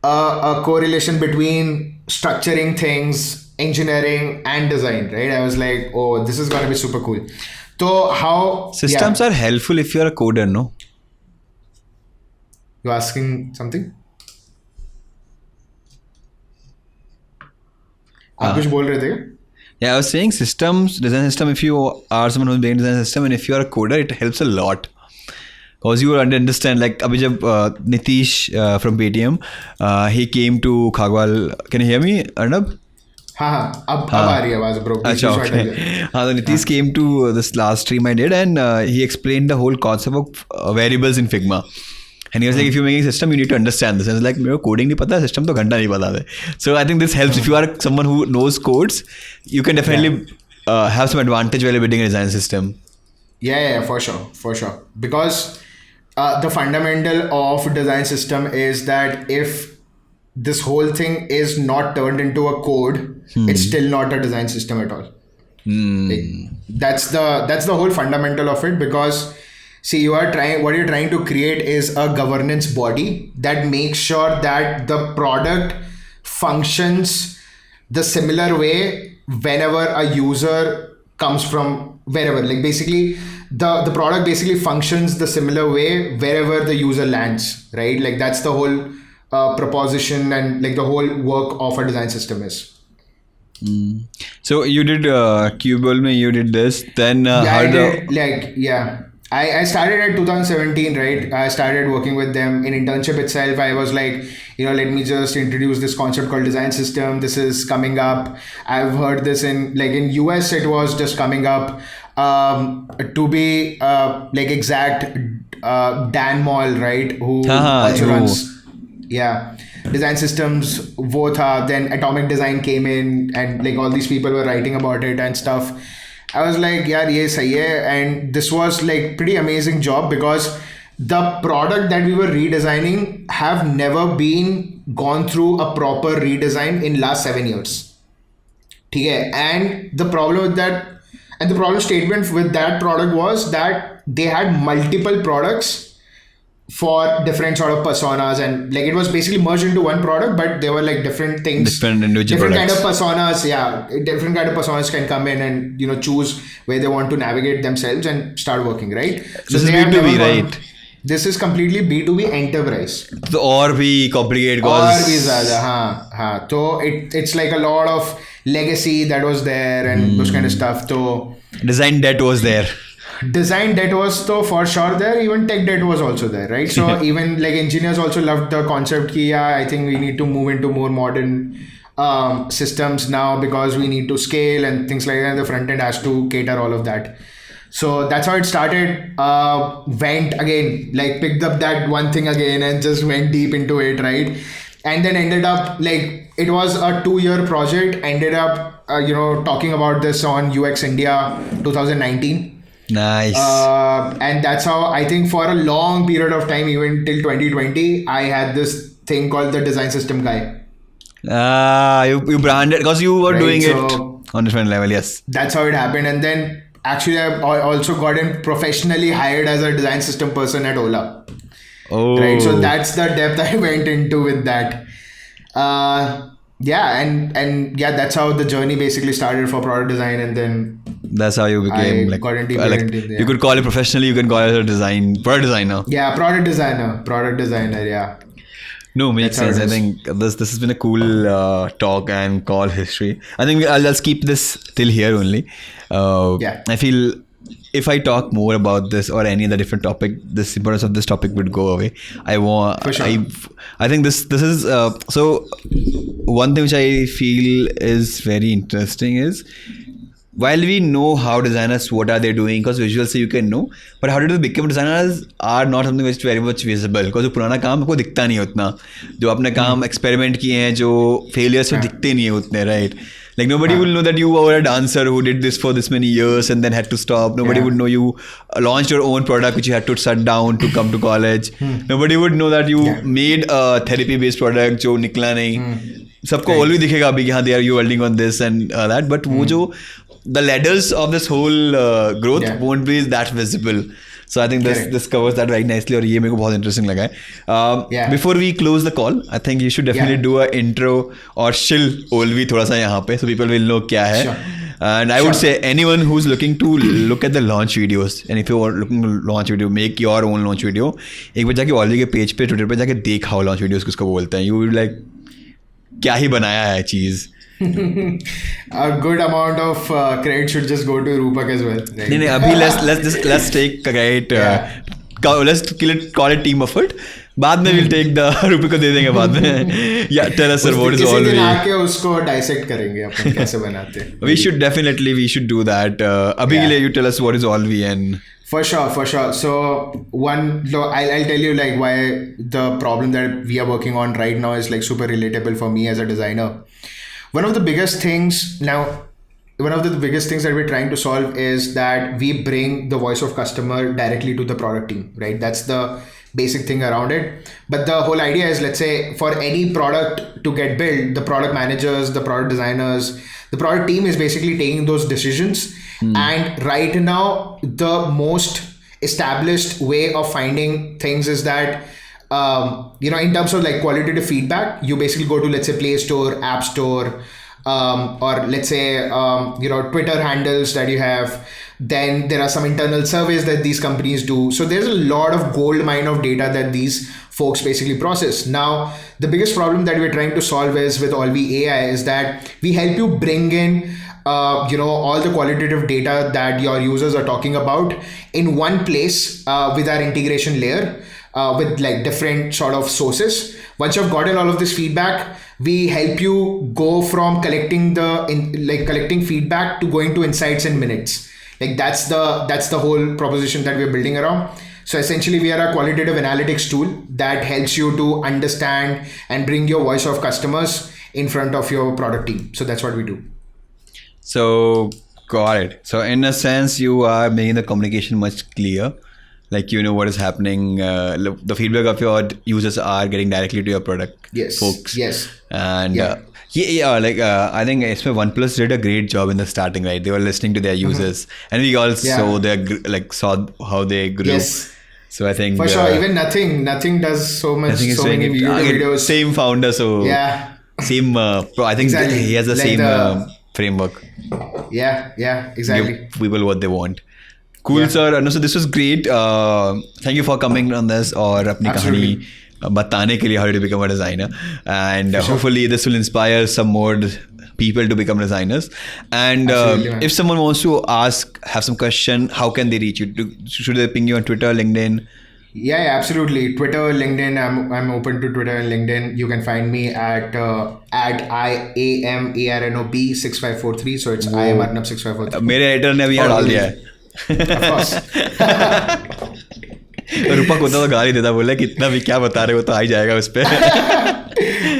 a correlation between structuring things, engineering and design, right? I was like, oh, this is gonna be super cool. So how systems are helpful if you're a coder, no? You asking something? आप कुछ बोल रहे थे? Yeah, I was saying systems, design system, if you are someone who's doing design system and if you're a coder, it helps a lot. Because you will understand, like अभी जब Nitish from Paytm, he came to Qubal. Can you hear me, Arnob? हाँ अब आ रही है आवाज bro. अच्छा okay. हाँ तो Nitish came to this last stream I did and he explained the whole concept of variables in Figma. And he was like, if you're making a system, you need to understand this. And I was like, मेरे को coding नहीं पता, system तो घंटा नहीं पता है. So I think this helps. If you are someone who knows codes, you can definitely have some advantage while building a design system. Yeah, for sure. Because the fundamental of design system is that if this whole thing is not turned into a code, it's still not a design system at all. Like, that's the whole fundamental of it. Because see, what you're trying to create is a governance body that makes sure that the product functions the similar way whenever a user comes from wherever. Like basically the product basically functions the similar way wherever the user lands, right? Like that's the whole proposition and like the whole work of a design system is. So you did Qubal, you did this, then I started at 2017, right? I started working with them in internship itself. I was like, let me just introduce this concept called design system. This is coming up. I've heard this in US, it was just coming up. To be exact, Dan Mall, right? Who also runs, yeah, design systems, wo tha. Then Atomic Design came in, and like all these people were writing about it and stuff. I was like, yaar, ye sahi hai. And this was like pretty amazing job because the product that we were redesigning have never been gone through a proper redesign in last 7 years. Okay? And the problem with that, and the problem statement with that product was that they had multiple products for different sort of personas, and like it was basically merged into one product, but there were like different things, different individual different products. kind of personas. Yeah, different kind of personas can come in and choose where they want to navigate themselves and start working, right? So this is B2B, right? This is completely B2B enterprise. तो और भी complicated और भी ज़्यादा, हाँ. So it's like a lot of legacy that was there and those kind of stuff. So design debt was there. Design debt was so for sure there. Even tech debt was also there, right? So even like engineers also loved the concept ki, I think we need to move into more modern systems now because we need to scale and things like that. The front end has to cater all of that. So that's how it started. Went again, like picked up that one thing again and just went deep into it, right? And then ended up like it was a 2-year project. Ended up talking about this on UX India 2019. Nice. And that's how I think for a long period of time, even till 2020, I had this thing called the design system guy. You branded because you were doing it on a different level. Yes. That's how it happened. And then actually I also got in professionally hired as a design system person at Ola. Oh. Right. So that's the depth I went into with that. Yeah, and yeah, that's how the journey basically started for product design, and then that's how you became you could call it professionally, you can call it a product designer. Yeah, product designer. Yeah. No, makes sense. I think this has been a cool talk and call history. I think I'll just keep this till here only. Yeah. I feel if I talk more about this or any other different topic, the importance of this topic would go away. For sure. I think this is so one thing which I feel is very interesting is while we know how designers, what are they doing, because visuals से you can know, but how did they become designers are not something which is very much visible, because जो पुराना काम आपको दिखता नहीं है उतना, जो आपने काम एक्सपेरिमेंट किए हैं जो फेलियर्स में दिखते नहीं है उतने, right? Like nobody will know that you were a dancer who did this for this many years and then had to stop. Nobody would know you launched your own product which you had to shut down to come to college. Nobody would know that you made a therapy based product जो निकला नहीं. सबको Olvy दिखेगा अभी कि हाँ they are you working on this and that, but वो जो the ladders of this whole growth won't be that visible. So I think this covers that very nicely और ये मेरे को बहुत interesting लगा है. Before we close the call, I think you should definitely do a intro or shill Olvy थोड़ा सा यहाँ पे so people will know क्या है. Sure. And I would say anyone who's looking to look at the launch videos, and if you are looking to launch video, make your own launch video. एक बार जाके Olvy के page पे Twitter पे जाके देख how launch videos किसको बोलते हैं. You will like क्या ही बनाया है चीज़. A good amount of credit should just go to Rupak as well. Right? नहीं अभी let's take credit. Let's call it team effort. बाद में we'll take the Rupak को दे देंगे बाद में. Yeah, tell us sir what is Olvy. किसी दिन आके उसको dissect करेंगे अपन कैसे बनाते हैं. We should do that. अभी के लिए you tell us what is Olvy and. For sure. So I'll tell you like why the problem that we are working on right now is like super relatable for me as a designer. One of the biggest things that we're trying to solve is that we bring the voice of customer directly to the product team, right? That's the basic thing around it. But the whole idea is, let's say for any product to get built, the product managers, the product designers, the product team is basically taking those decisions. And right now, the most established way of finding things is that in terms of like qualitative feedback, you basically go to, let's say, Play Store, App Store, or let's say Twitter handles that you have. Then there are some internal surveys that these companies do. So there's a lot of gold mine of data that these folks basically process. Now, the biggest problem that we're trying to solve is with Olvy AI is that we help you bring in all the qualitative data that your users are talking about in one place with our integration layer with like different sort of sources. Once you've gotten all of this feedback, we help you go from collecting feedback to going to insights in minutes. Like that's the whole proposition that we're building around. So essentially, we are a qualitative analytics tool that helps you to understand and bring your voice of customers in front of your product team. So that's what we do. So got it. So in a sense, you are making the communication much clear. Like you know what is happening. The feedback of your users are getting directly to your product. Yes. Folks. Yes. And I think OnePlus did a great job in the starting, right? They were listening to their users, and we all saw how they grew. Yes. So I think for sure, even nothing does so much. So many videos. Same founder, so yeah. Same. I think exactly. He has the same framework. Yeah. Exactly. Give people what they want. Cool, sir. No, so this was great. Thank you for coming on this और अपनी कहानी बताने के लिए how to become a designer, and hopefully this will inspire some more people to become designers. And if someone wants to have some question, how can they reach you? Should they ping you on Twitter, LinkedIn? Yeah, absolutely. Twitter, LinkedIn. I'm open to Twitter and LinkedIn. You can find me at IAMARNOB 6543. So it's I am Arnob 6543. मेरे editor ने भी डाल दिया है. Of course. रूपक होता तो गाली देता, बोला कितना भी क्या बता रहे हो तो आ ही जाएगा उस पे.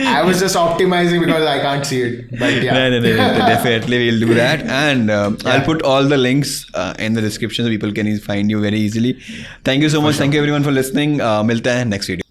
I was just optimizing because I can't see it. But yeah. No, definitely we'll do that. And I'll put all the links in the description so people can find you very easily. Thank you so much. Thank you everyone for listening. मिलते हैं next video.